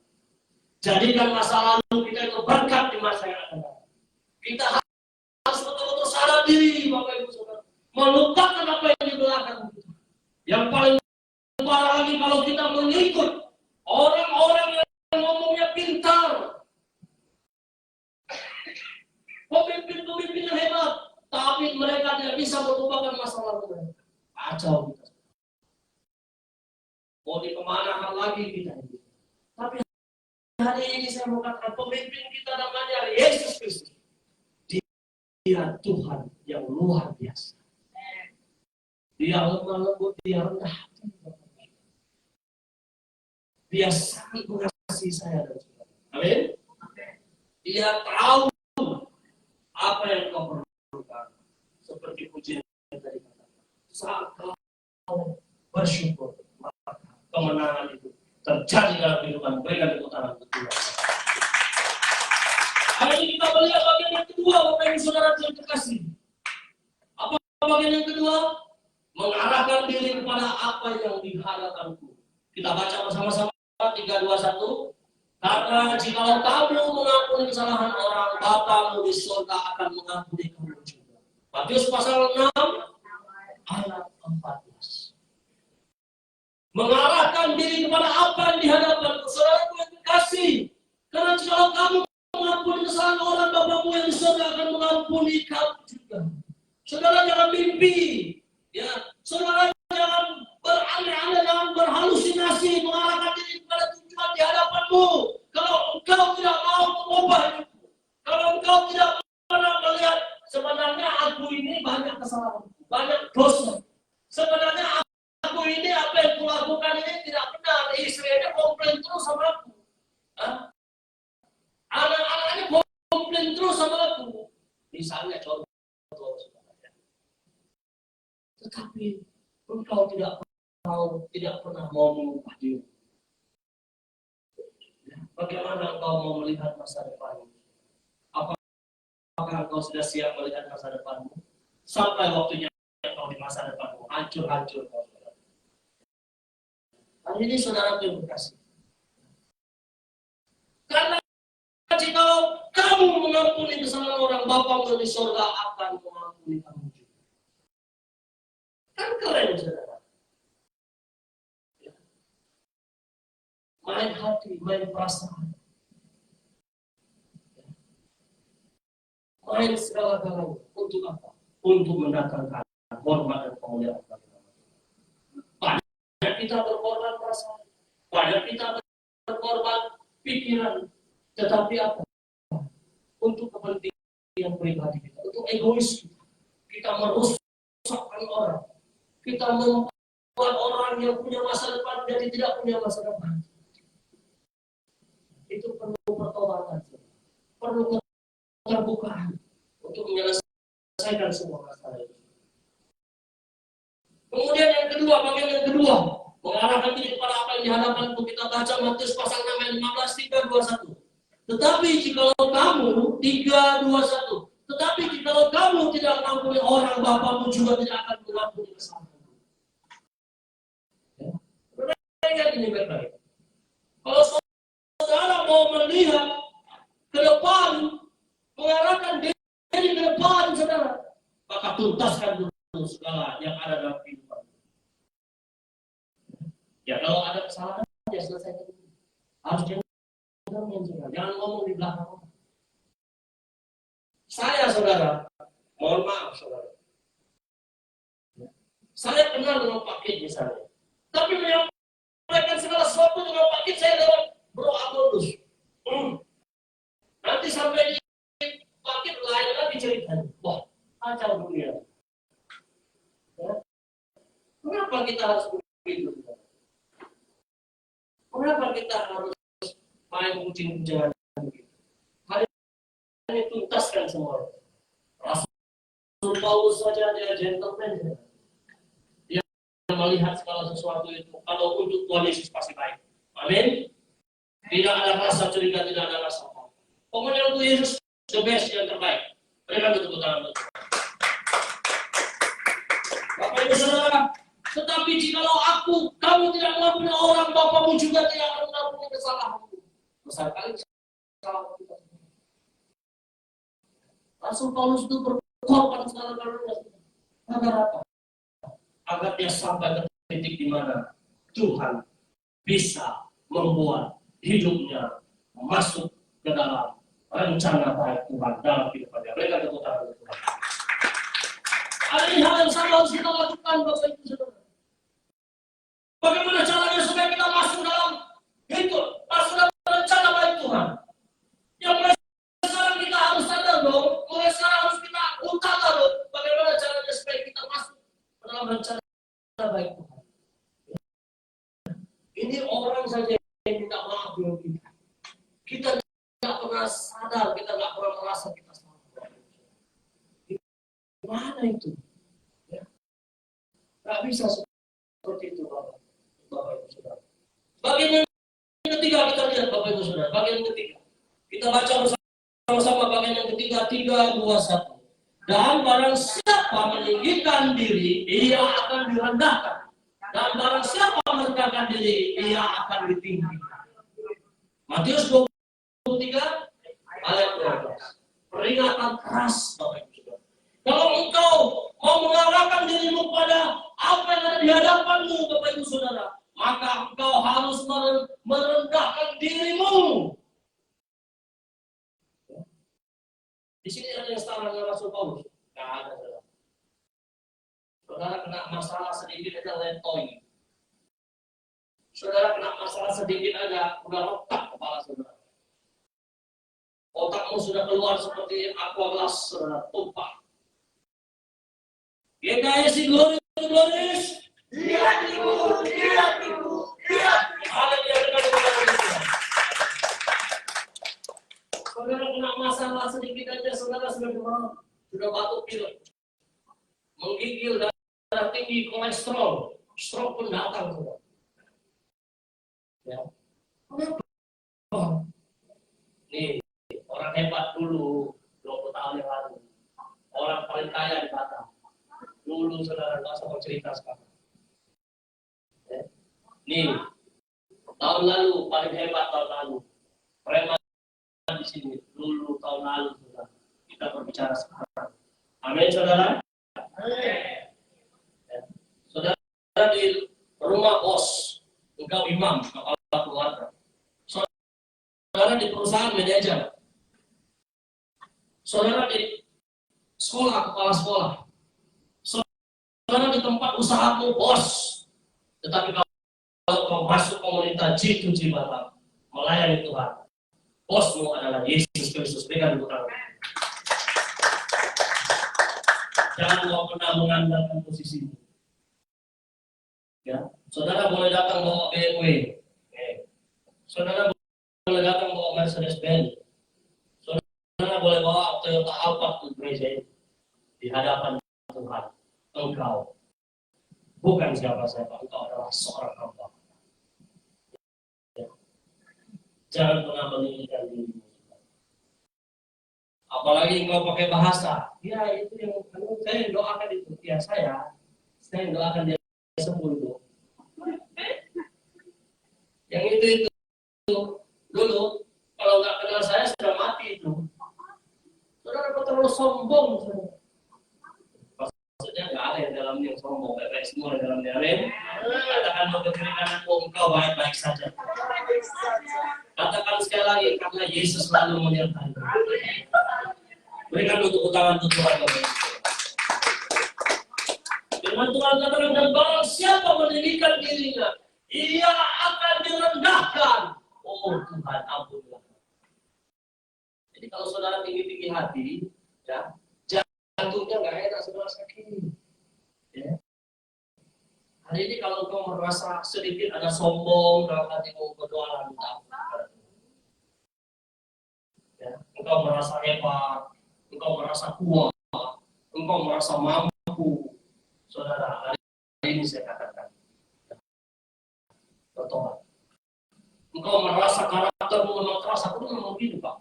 Jadikan masa lalu kita itu berkat di masa yang akan datang. Kita harus betul-betul sadar diri, Bapak Ibu Saudara. Melupakan apa yang di belakang kita. Yang paling parah lagi kalau kita mengikut orang-orang yang ngomongnya pintar, pemimpin-pemimpin yang hebat, tapi mereka tidak bisa melupakan masa lalu mereka. Kacau kita. Mau di kemana lagi kita ini. Tapi hari ini saya mau katakan pemimpin kita namanya Yesus Kristus. Dia Tuhan yang luar biasa. Dia lemah lembut, dia rendah hati. Dia sangat mengasihi saya dan saudara. Amin. Dia tahu apa yang kau perlukan. Seperti pujian yang tadi katakan. Saat kau bersyukur, maka kemenangan itu terjadi dalam kehidupan. Berikan tepuk tangan untuk Tuhan. Hari ini kita melihat bagaimana yang kedua, Bapak Ibu Saudara yang terkasih. Apa bagian yang kedua? Mengarahkan diri kepada apa yang dihadapanku. Kita baca bersama-sama 3, 2, 1. Karena jikalau kamu mengampuni kesalahan orang, Bapamu di surga akan mengampuni kamu juga. Matius pasal 6 ayat 14. Mengarahkan diri kepada apa yang dihadapanku. Saudara yang terkasih, karena jikalau kamu mengampuni kesalahan orang, Bapamu yang di surga akan mengampuni kamu juga. Saudara jangan mimpi, ya. Saudara jangan beraneh-aneh, jangan berhalusinasi, mengarahkan diri kepada tujuan di hadapanmu. Kalau engkau tidak mau mengubah hidupmu, kalau engkau tidak pernah melihat sebenarnya aku ini banyak kesalahan, banyak dosa. Sebenarnya aku ini apa yang kulakukan ini tidak benar. Istrinya komplain terus sama aku. Anak-anaknya komplain terus sama aku. Misalnya contoh. Tetapi engkau tidak pernah mau mengubah diri. Bagaimana engkau mau melihat masa depanmu? Apakah engkau sudah siap melihat masa depanmu? Sampai waktunya engkau di masa depanmu hancur-hancur. Hari ini saudara yang berkasih. Karena jikalau kamu mengampuni kesalahan orang, Bapamu di surga akan mengampuni kamu juga. Kan keren saudara. Main hati, main perasaan, main segala-galanya. Untuk apa? Untuk mendatangkan hormat dan kemuliaan bagi Allah. Banyak kita berkorban perasaan, banyak kita berkorban pikiran, tetapi apa? Untuk kepentingan pribadi kita, untuk egois kita merusakkan orang, kita membuat orang yang punya masa depan jadi tidak punya masa depan. Itu perlu pertobatan, perlu keterbukaan untuk menyelesaikan semua masalah itu. Kemudian yang kedua, bagian yang kedua, mengarahkan diri kepada apa yang dihadapanku. Kita baca Matius pasal 6 ayat 15, 3, 2, 1. Tetapi jikalau kamu 3, 2, 1. Tetapi jikalau kamu tidak mengampuni orang, Bapamu juga tidak akan mengampuni kesalahanmu. Ya. Perhatikan ini baik-baik. Kalau saudara mau melihat ke depan, mengarahkan diri ke depan, saudara, maka tuntaskan dulu segala yang ada dalam kehidupan. Ya kalau ada kesalahan, ya selesaikan dulu. Harus jangan ngomong di belakang. Saya saudara, mohon maaf saudara, saya kenal dengan Pak Kit misalnya, tapi menyampaikan segala sesuatu dengan Pak Kit saya lewat Bro Agolus. Nanti sampai di Pak Kit lain lagi ceritanya. Wah, kacau dunia. Ya. Kenapa kita harus begitu? Kenapa kita harus main kucing-kucingan begitu? Hari ini tuntaskan semua. Rasul Paulus saja dia gentleman. Dia melihat segala sesuatu itu. Kalau untuk Tuhan Yesus pasti baik. Amin. Tidak ada rasa curiga, tidak ada rasa apa. Pokoknya untuk Yesus the best, yang terbaik. Berikan tepuk tangan. Bapak Ibu Saudara, tetapi jikalau kamu tidak mengampuni orang, Bapamu juga tidak akan mengampuni kesalahanmu. Besar kali kesalahan kita. Rasul Paulus itu berkorban segala-galanya. Agar apa? Agar dia sampai ke titik di mana Tuhan bisa membuat hidupnya masuk ke dalam rencana baik Tuhan dalam kehidupannya. Mereka tepuk tangan untuk Tuhan. Ada hal yang sama harus kita lakukan, Bapak Ibu Saudara. Bagaimana caranya supaya kita masuk dalam hidup, masuk dalam rencana baik Tuhan? Yang mulai sekarang kita harus sadar dong, mulai sekarang harus kita utara dong, bagaimana caranya supaya kita masuk dalam rencana baik Tuhan. Ini orang saja yang minta maaf dengan kita. Kita tidak pernah sadar, kita tidak pernah merasa kita salah. Gimana itu? Ya. Gak bisa seperti itu, Bapak Ibu Saudara. Bagian yang ketiga kita lihat, Bapak Ibu Saudara. Bagian yang ketiga. Kita baca bersama-sama bagian yang ketiga 3, 2, 1. Dan barang siapa meninggikan diri, ia akan direndahkan. Dan barang siapa merendahkan diri, ia akan ditinggikan. Matius 23 ayat 12. Peringatan keras, Bapak Ibu Saudara. Kalau engkau mau mengarahkan dirimu pada apa yang ada di hadapanmu, Bapak Ibu Saudara, maka engkau harus merendahkan dirimu. Di sini ada yang setara dengan Rasul Paulus. Nggak ada, saudara. Saudara kena masalah sedikit aja letoy. Saudara kena masalah sedikit aja udah retak kepala saudara. Otakmu sudah keluar seperti aqua gelas, saudara, tumpah. GKSI Glory to Glories. Dia tipu. Haleluya, saudara kena masalah sedikit aja, saudara sudah batuk pilek, menggigil, darah tinggi, kolesterol, stroke pun datang, saudara. Ya. Nih, orang hebat dulu 20 tahun yang lalu, orang paling kaya di Batam. Dulu saudara nggak usah cerita sekarang. Ya. Nih, tahun lalu paling hebat tahun lalu, preman di sini dulu tahun lalu, saudara. Kita berbicara sekarang. Amin, saudara. Ya. Saudara di rumah bos, engkau imam, kepala keluarga. Saudara di perusahaan manajer. Saudara di sekolah, kepala sekolah. Saudara di tempat usahamu bos. Tetapi kalau kau masuk komunitas G2G Batam, melayani Tuhan, bosmu adalah Yesus Kristus. Berikan tepuk tangan. Jangan kau pernah mengandalkan posisimu. Ya, saudara boleh datang bawa BMW. Saudara boleh datang bawa Mercedes Benz. Saudara boleh bawa Toyota Alphard ke gereja ini. Di hadapan Tuhan, engkau bukan siapa-siapa, engkau adalah seorang hamba. Ya. Jangan pernah meninggikan dirimu. Apalagi engkau pakai bahasa. Ya itu yang saya doakan itu. Ya saya doakan dia sembuh itu. Yang itu dulu kalau nggak kenal saya sudah mati itu. Saudara terlalu sombong. Maksudnya nggak ada yang dalamnya yang sombong, baik semua di dalamnya. Amin. Katakan mau berkeringat engkau baik-baik saja. Katakan sekali lagi, karena Yesus selalu menyertai. Berikan untuk tangan untuk Tuhan. Firman Tuhan katakan, dan barang siapa meninggikan dirinya, ia akan direndahkan. Oh Tuhan, ampunilah. Jadi kalau saudara tinggi-tinggi hati, ya, jantungnya nggak enak, saudara sakit. Ya. Hari ini kalau kau merasa sedikit ada sombong dalam hatimu, berdoa minta ampun. Ya, engkau merasa hebat, engkau merasa kuat, engkau merasa mampu, saudara. Hari ini saya katakan, bertobat. Engkau merasa karaktermu memang keras, aku memang begini, Pak.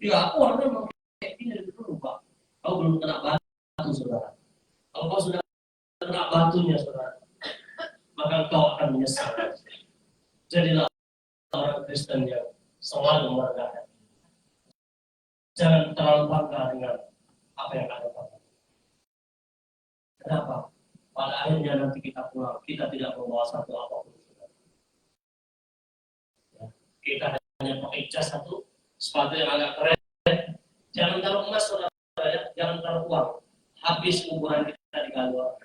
Ya, aku harusnya memang kayak gini dulu, Pak. Kau belum kena batu, saudara. Kalau kau sudah kena batunya, saudara, maka kau akan menyesal. Jadilah orang Kristen yang selalu merendahkan. Jangan terlalu bangga dengan apa yang ada pada. Kenapa? Pada akhirnya nanti kita pulang, kita tidak membawa satu apapun. Ya. Kita hanya pakai jas satu, sepatu yang agak keren. Jangan taruh emas, saudara, ya. Jangan taruh uang. Habis kuburan kita di Galwa.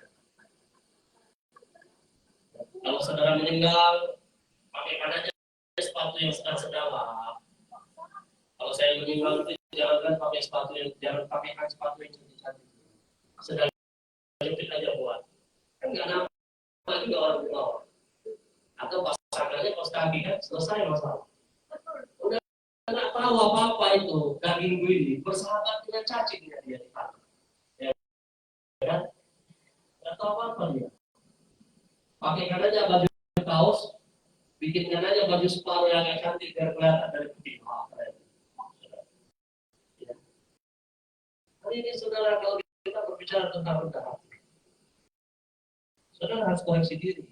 Kalau saudara meninggal, pakaikan aja sepatu yang sedang-sedang lah. Kalau saya meninggal itu jangan pakai sepatu yang cantik-cantik. Sedang jepit aja buat. Kan nggak nampak juga orang bawah. Atau pasangannya pas kaki kan selesai masalah. Udah nggak tahu apa-apa itu daging gue ini bersahabat dengan cacingnya dia di tangan. Ya kan? Nggak tahu apa-apa dia. Pakaikan aja baju kaos, bikinkan aja baju separuh yang agak cantik biar kelihatan dari putih. Ini saudara, kalau kita berbicara tentang rendah hati, saudara harus koreksi diri.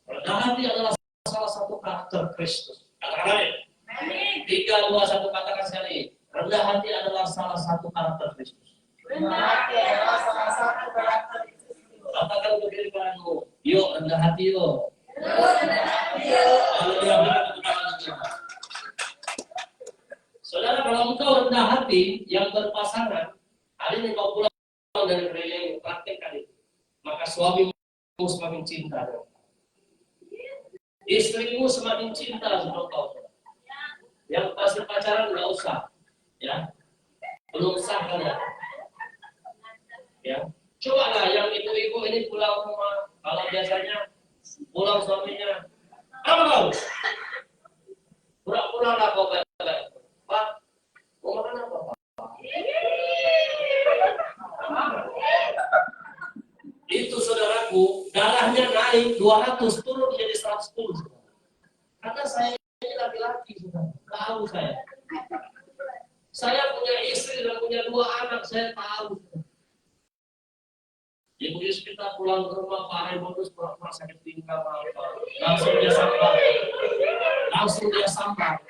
Rendah hati adalah salah satu karakter Kristus. Katakan amin. 3, 2, 1, katakan sekali. Rendah hati adalah salah satu karakter Kristus. Rendah hati adalah salah satu karakter Kristus. Katakan ke diri kananmu, yuk rendah hati yuk. Rendah hati yuk. Haleluya, berikan tepuk tangan kita. Saudara, kalau engkau rendah hati yang berpasangan, hari ini kau pulang dari gereja ini, praktekkan itu. Maka suamimu semakin cinta. Istrimu semakin cinta sama kau. Yang pasti pacaran nggak usah, ya. Belum sah kan ya? Ya. Coba lah yang ibu-ibu ini pulang rumah, kalau biasanya pulang suaminya, apa kau? Pura-pura lah kau balik. Pak, mau makan apa Pak? Itu saudaraku, darahnya naik 200, turun jadi 110. Karena saya ini laki-laki, saudara. Tahu saya. Saya punya istri dan punya 2 anak, saya tahu. Ibu kita pulang ke rumah, Pak Raimundo pura-pura sakit pinggang apa. Langsung dia sambar.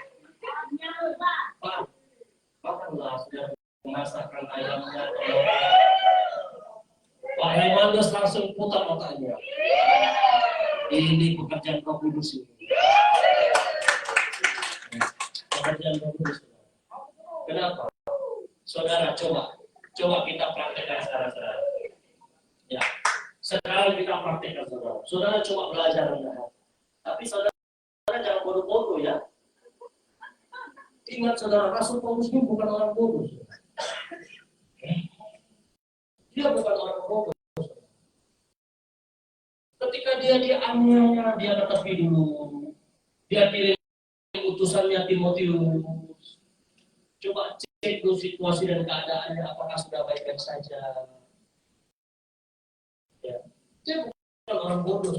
Pak, makanlah, sudah memasakkan ayamnya. Pak Raimundo langsung putar otaknya. Ini pekerjaan Roh Kudus ini. Pekerjaan Roh Kudus. Kenapa? Saudara, coba kita praktekkan saudara. Ya, sekarang kita praktekkan saudara. Saudara coba belajar rendah hati. Tapi saudara jangan bodoh-bodoh ya. Ingat saudara, Rasul Paulus ini bukan orang bodoh. Dia bukan orang bodoh. Ketika dia dianiaya, dia tetapi dulu. Dia kirim utusannya Timotius. Coba cek dulu situasi dan keadaannya, apakah sudah baik-baik saja. Ya. Dia bukan orang bodoh.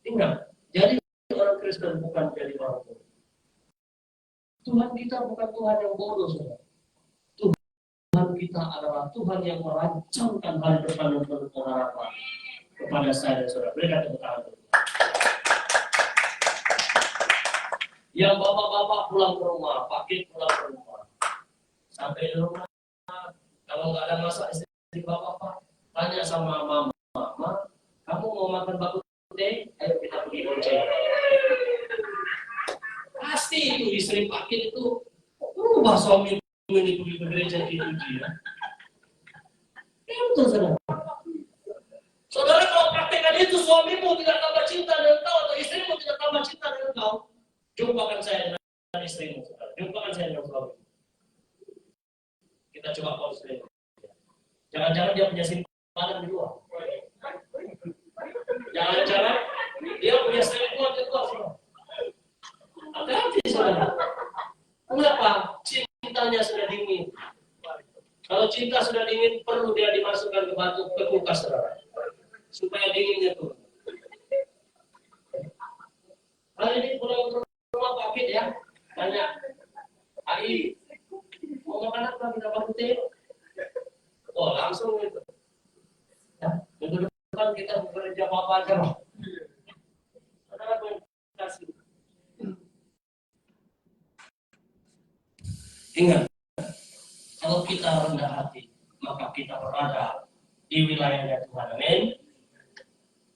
Ingat, jadi orang Kristen bukan jadi orang bodoh. Tuhan kita bukan Tuhan yang bodoh, saudara. Tuhan kita adalah Tuhan yang merancangkan hari depan dan penuh pengharapan kepada saya dan saudara. Berikan tepuk tangan. Yang bapak-bapak pulang ke rumah, Pak Kit pulang ke rumah. Sampai di rumah, kalau nggak ada masak istri bapak, tanya sama mama, kamu mau makan bakso teh? Ayo kita pergi bonceng. Pasti itu istri Pak Kit itu berubah suami ini pergi ke gereja itu dia. Itu saudara. Saudara, kalau praktekkan itu, suamimu tidak tambah cinta dengan kau atau istrimu tidak tambah cinta dengan kau, jumpakan saya dengan istrimu, saudara. Jumpakan saya dengan suami. Kita coba konseling. Jangan-jangan dia punya simpanan di luar. Jangan-jangan dia punya selingkuhan di luar, saudara. Hati-hati, saudara. Kenapa? Cintanya sudah dingin. Kalau cinta sudah dingin, perlu dia dimasukkan ke batu, ke kulkas, saudara, supaya dinginnya turun. Hari ini pulang ke rumah Pak Kit ya, tanya, Ai, mau makan apa? Kita bakso teh? Oh, langsung itu. Ya, minggu depan kita bekerja apa aja loh. Saudara kasih. Ingat, kalau kita rendah hati, maka kita berada di wilayahnya Tuhan. Amin.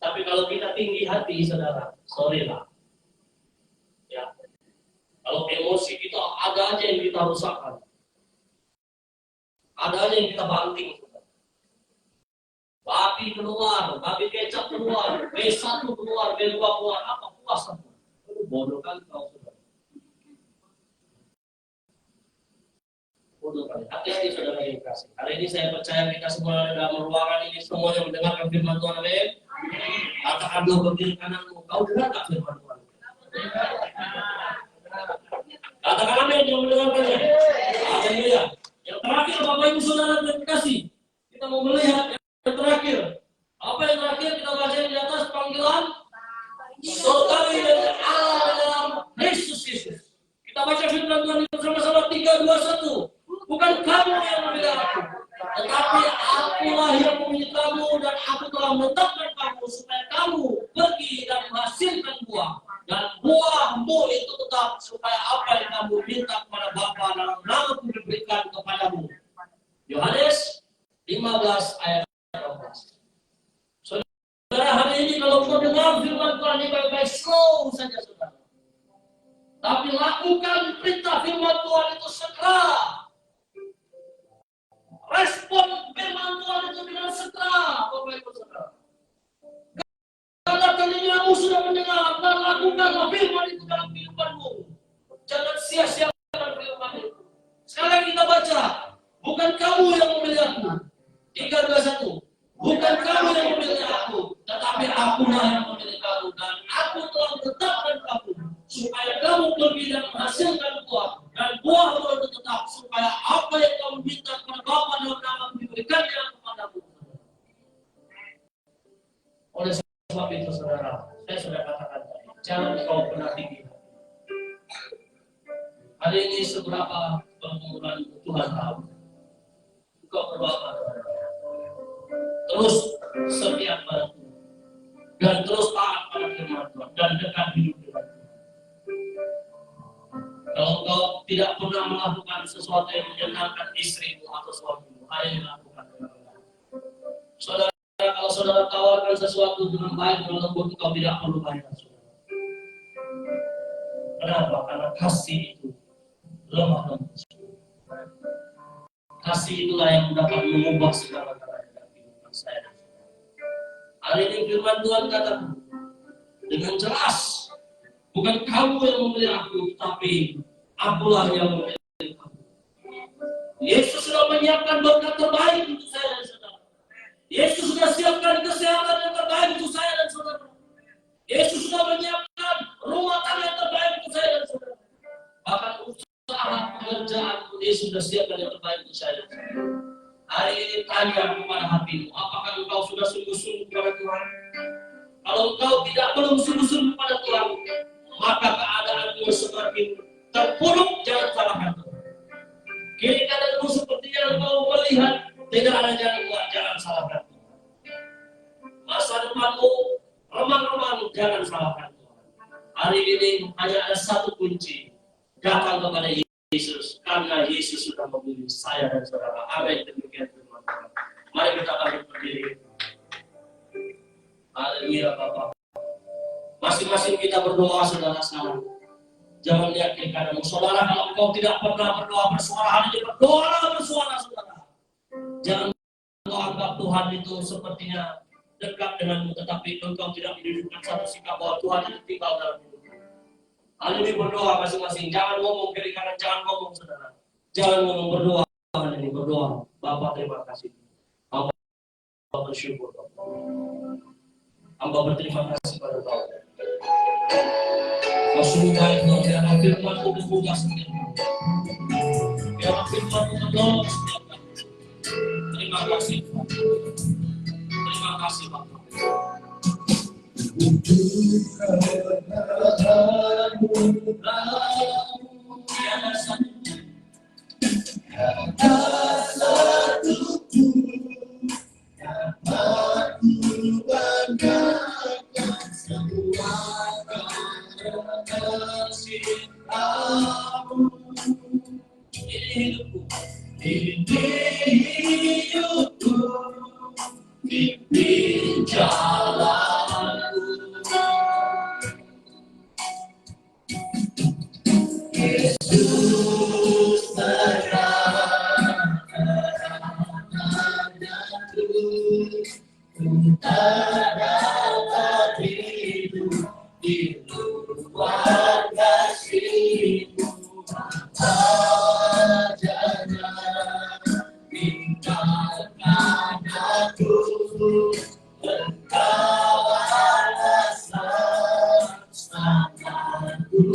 Tapi kalau kita tinggi hati, saudara, sorry lah. Ya. Kalau emosi kita ada aja yang kita rusakkan. Ada aja yang kita banting. Babi keluar, babi kecap keluar, B1 keluar, B2 keluar, apa puas apa? Bodoh kan kau, saudara. Hati-hati saudara yang kasih. Hari ini saya percaya kita semua dalam ruangan ini semua yang mendengarkan firman Tuhan. Amin. Katakanlah berdiri kananmu, kau dengar tak firman Tuhan? Katakan amin yang mendengarkannya. Haleluya. Yang terakhir Bapak Ibu Saudara yang kasih, kita mau melihat yang terakhir. Apa yang terakhir kita baca di atas panggilan sorgawi dari Allah dalam Yesus. Kita baca firman Tuhan bersama-sama 3, 2, 1. Bukan bukan kamu yang memilih aku, tetapi akulah yang memilih kamu, dan aku telah menetapkan kamu supaya kamu pergi dan menghasilkan buah, dan buahmu itu tetap, supaya apa yang kamu minta kepada Bapa dalam namaku diberikan kepadamu. Yohanes 15 ayat 16. Saudara, hari ini kalau mendengar firman Tuhan ini baik-baik, slow saja saudara. Tapi lakukan perintah firman Tuhan itu segera. Respon firman Tuhan itu dengan segera, Bapak Ibu Saudara. Karena telingamu sudah mendengar, dan lakukanlah firman itu dalam kehidupanmu. Jangan sia-siakan firman itu. Sekarang kita baca, bukan kamu yang memilih aku. 3:21. Bukan kamu yang memilih aku, tetapi akulah yang memilih kamu, dan aku telah menetapkan kamu supaya kamu pergi dan menghasilkan buah, dan buahmu itu tetap, supaya apa yang kamu minta kepada Bapa dalam namaku diberikannya kepadamu. Oleh sebab itu saudara, saya sudah katakan tadi, jangan kau pernah tinggi. Hari ini seberapa pergumulan Tuhan tahu. Kau berdoa terus setia pada Tuhan, dan terus taat pada firman Tuhan, dan dekat hidup dengan Tuhan. Kalau kau tidak pernah melakukan sesuatu yang menyenangkan istrimu atau suamimu, hari ini lakukan dengan baik. Saudara, kalau saudara tawarkan sesuatu dengan baik dan lembut, kau tidak perlu bayar, saudara. Kenapa? Karena kasih itu lemah lembut. Kasih itulah yang dapat mengubah segala galanya dalam kehidupan saya. Hari ini firman Tuhan katakan dengan jelas, bukan kamu yang memilih aku, tapi akulah yang memilih kamu. Yesus sudah menyiapkan berkat terbaik untuk saya dan saudara. Yesus sudah siapkan kesehatan yang terbaik untuk saya dan saudara. Yesus sudah menyiapkan rumah tangga yang terbaik untuk saya dan saudara. Bahkan usaha pekerjaan pun Yesus sudah siapkan yang terbaik untuk saya dan saudara. Hari ini tanya kepada hatimu, apakah engkau sudah sungguh-sungguh kepada Tuhan? Kalau engkau belum sungguh-sungguh kepada Tuhan, maka keadaanmu seperti terpuruk, jangan salahkan Tuhan. Kiri kananmu seperti yang engkau melihat, tidak ada jalan keluar, jangan salahkan Tuhan. Masa depanmu remang-remang, jangan salahkan Tuhan. Hari ini hanya ada satu kunci, datang kepada Yesus, karena Yesus sudah memilih saya dan saudara. Amin. Demikian firman Tuhan. Mari kita balik berdiri. Haleluya Bapak. Masing-masing kita berdoa saudara sekarang. Jangan lihat kiri kananmu. Saudara, kalau engkau tidak pernah berdoa bersuara, hari ini berdoa bersuara saudara. Jangan engkau anggap Tuhan itu sepertinya dekat denganmu, tetapi engkau tidak menunjukkan satu sikap bahwa Tuhan itu tinggal dalam hidup. Hari ini berdoa masing-masing. Jangan ngomong kiri kanan, jangan ngomong saudara. Jangan ngomong, berdoa. Hari ini berdoa. Bapak terima kasih. Hamba bersyukur. Hamba berterima kasih pada Bapak. Kau sungguh baik, biarlah firman-Mu berbuka setiap hari. Biarlah firman-Mu menolong setiap hari. Terima kasih Bapak. Terima kasih Bapak. Tiada satu dapat kubanggakan semua kasih-Mu. Ini hidupku, pimpin jalanku. Yesus terang padaku, ku tak dapat hidup di luar kasih-Mu. Apa jadinya tinggalkan aku, Engkau alasan sangatku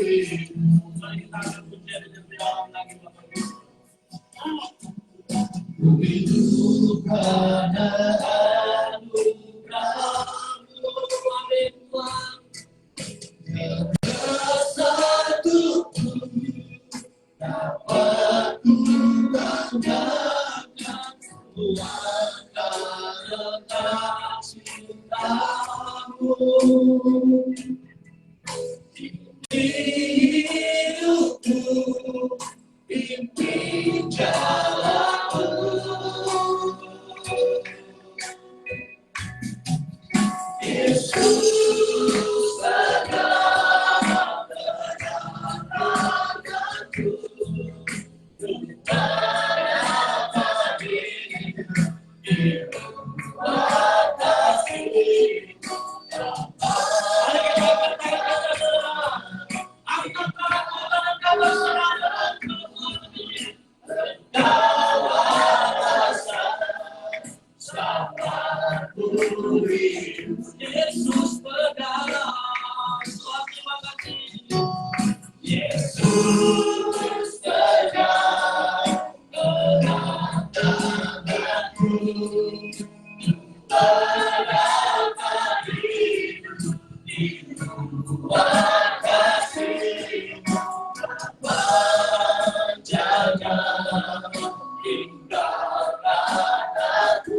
hidup. Mari kita akan menjadi lebih dalam lagi Bapak Ibu. Ku hidup karena anugerah-Mu, amin Tuhan. Tiada satu pun dapat ku pimpin jalanku. Yesus tegak terangkanku, bukan di luar kasih. Mari kita katakan bersama, angkat tanganku dan katakan Yesus pedang. Terima kasih. Yesus pedang tanganku, pedang di luar kasih, menjaga tinggalkan aku.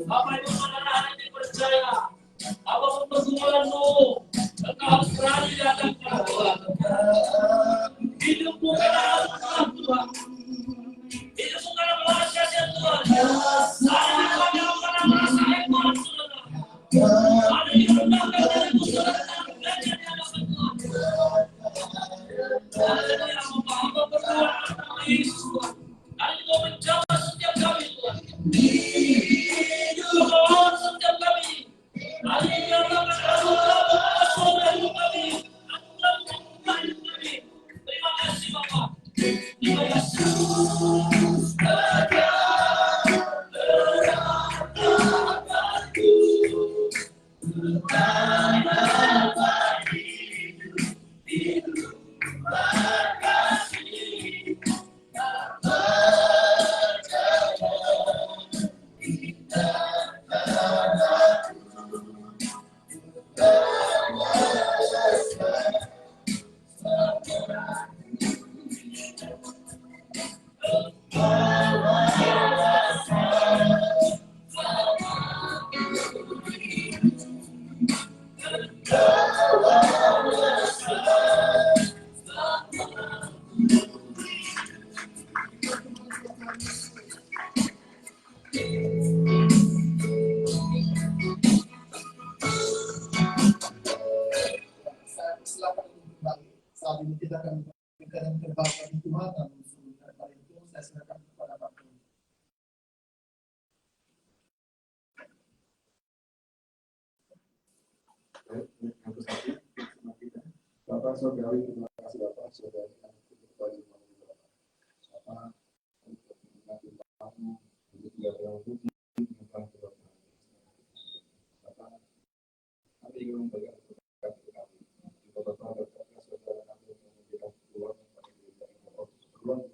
Bapak Ibu Saudara hari ini percaya, apapun pergumulanmu, engkau harus berani di hadapan Tuhan. Hidupmu karena Tuhan, hidupmu karena mengasihi Tuhan. Hari ini kau jangan pernah merasa ekor, saudara. Hari ini rendahkan dirimu, saudara, dan belajar di hadapan Tuhan. Hari ini yang memahami perjuangan nama Yesus Tuhan. Hari ini kau menjawab setiap kami Tuhan. Tuhan setiap kami. Hari ini yang melakukan saudara hidup kami. Anugerah membuka hidup kami. Terima kasih Bapak. Terima kasih. Silakan kembali. Saat ini kita akan memberikan terbakar di Tuhan dan daripada itu saya silakan kepada Pak Tuhan. Bapak Saudari, terima kasih Bapak Saudari yang kembali Bapak untuk mengambil tamu untuk dilakukan bukti tentang Bapak. Kami ingin memberikan Bapak berkata saudara kami memberikan peluang kepada kita peluang.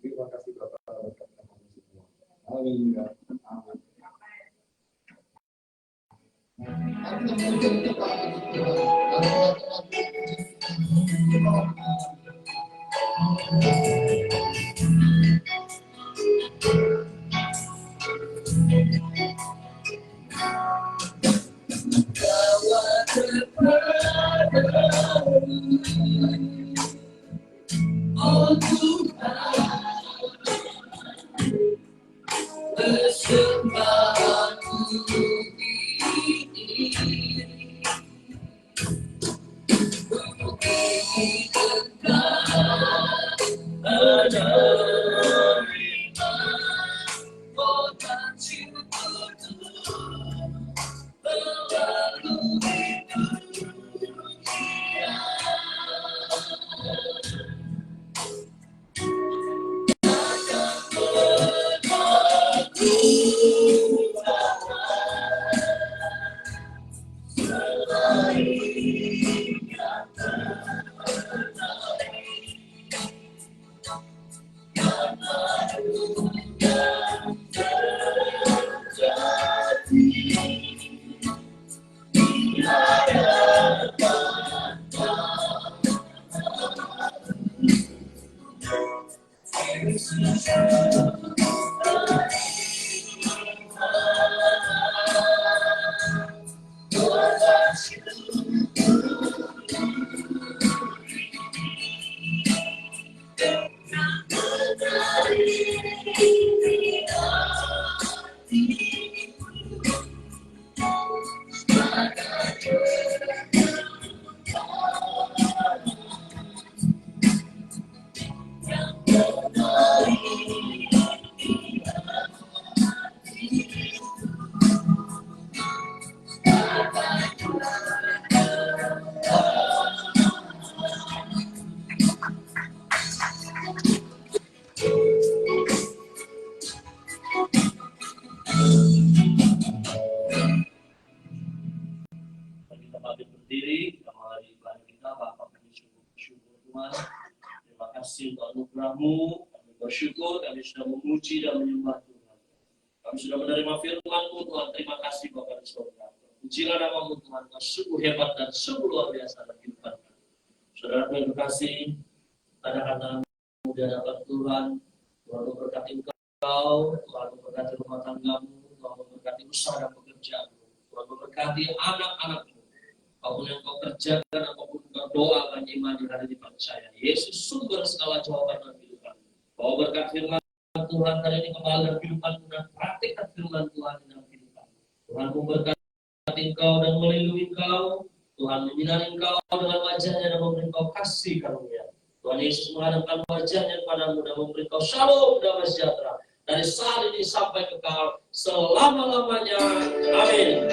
Terima kasih Bapak berkat kami semua. Haleluya. Amin. Oh Tuhan, persembahanku ini untuk ditegakkan menerima kota syukurku melalui dunia. Kita bangkit berdiri, kita menghargai Tuhan kita, Bapa kami syukur Tuhan. Terima kasih untuk anugerah-Mu, kami bersyukur, kami sudah memuji dan menyembah Tuhan. Kami sudah menerima firman-Mu, Tuhan, terima kasih Bapa di surga. Pujilah nama-Mu Tuhan, Kau sungguh hebat dan sungguh luar biasa dalam kehidupan kami. Saudara yang berkasih, kadang-kadang di hadapan Tuhan, Tuhan memberkati Engkau, Tuhan memberkati rumah tanggamu, Tuhan memberkati usaha dan pekerjaanmu, Tuhan memberkati anak-anakmu. Apapun yang kau kerjakan, apapun kau doa dan iman di hari dipercaya. Yesus sumber segala jawaban dalam kehidupan. Kau berkat firman Tuhan hari ini kembali dalam kehidupanmu dan praktikkan firman Tuhan dalam kehidupan. Tuhan memberkati engkau dan melindungi engkau. Tuhan menyinari engkau dengan wajahnya dan memberi engkau kasih karunia. Tuhan Yesus menghadapkan wajahnya kepadamu dan memberi engkau shalom dan sejahtera. Dari saat ini sampai kekal selama-lamanya. Amin.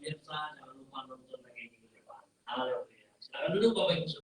Pemirsa, jangan lupa nonton lagi minggu depan. Haleluya. Silakan duduk Bapak Ibu.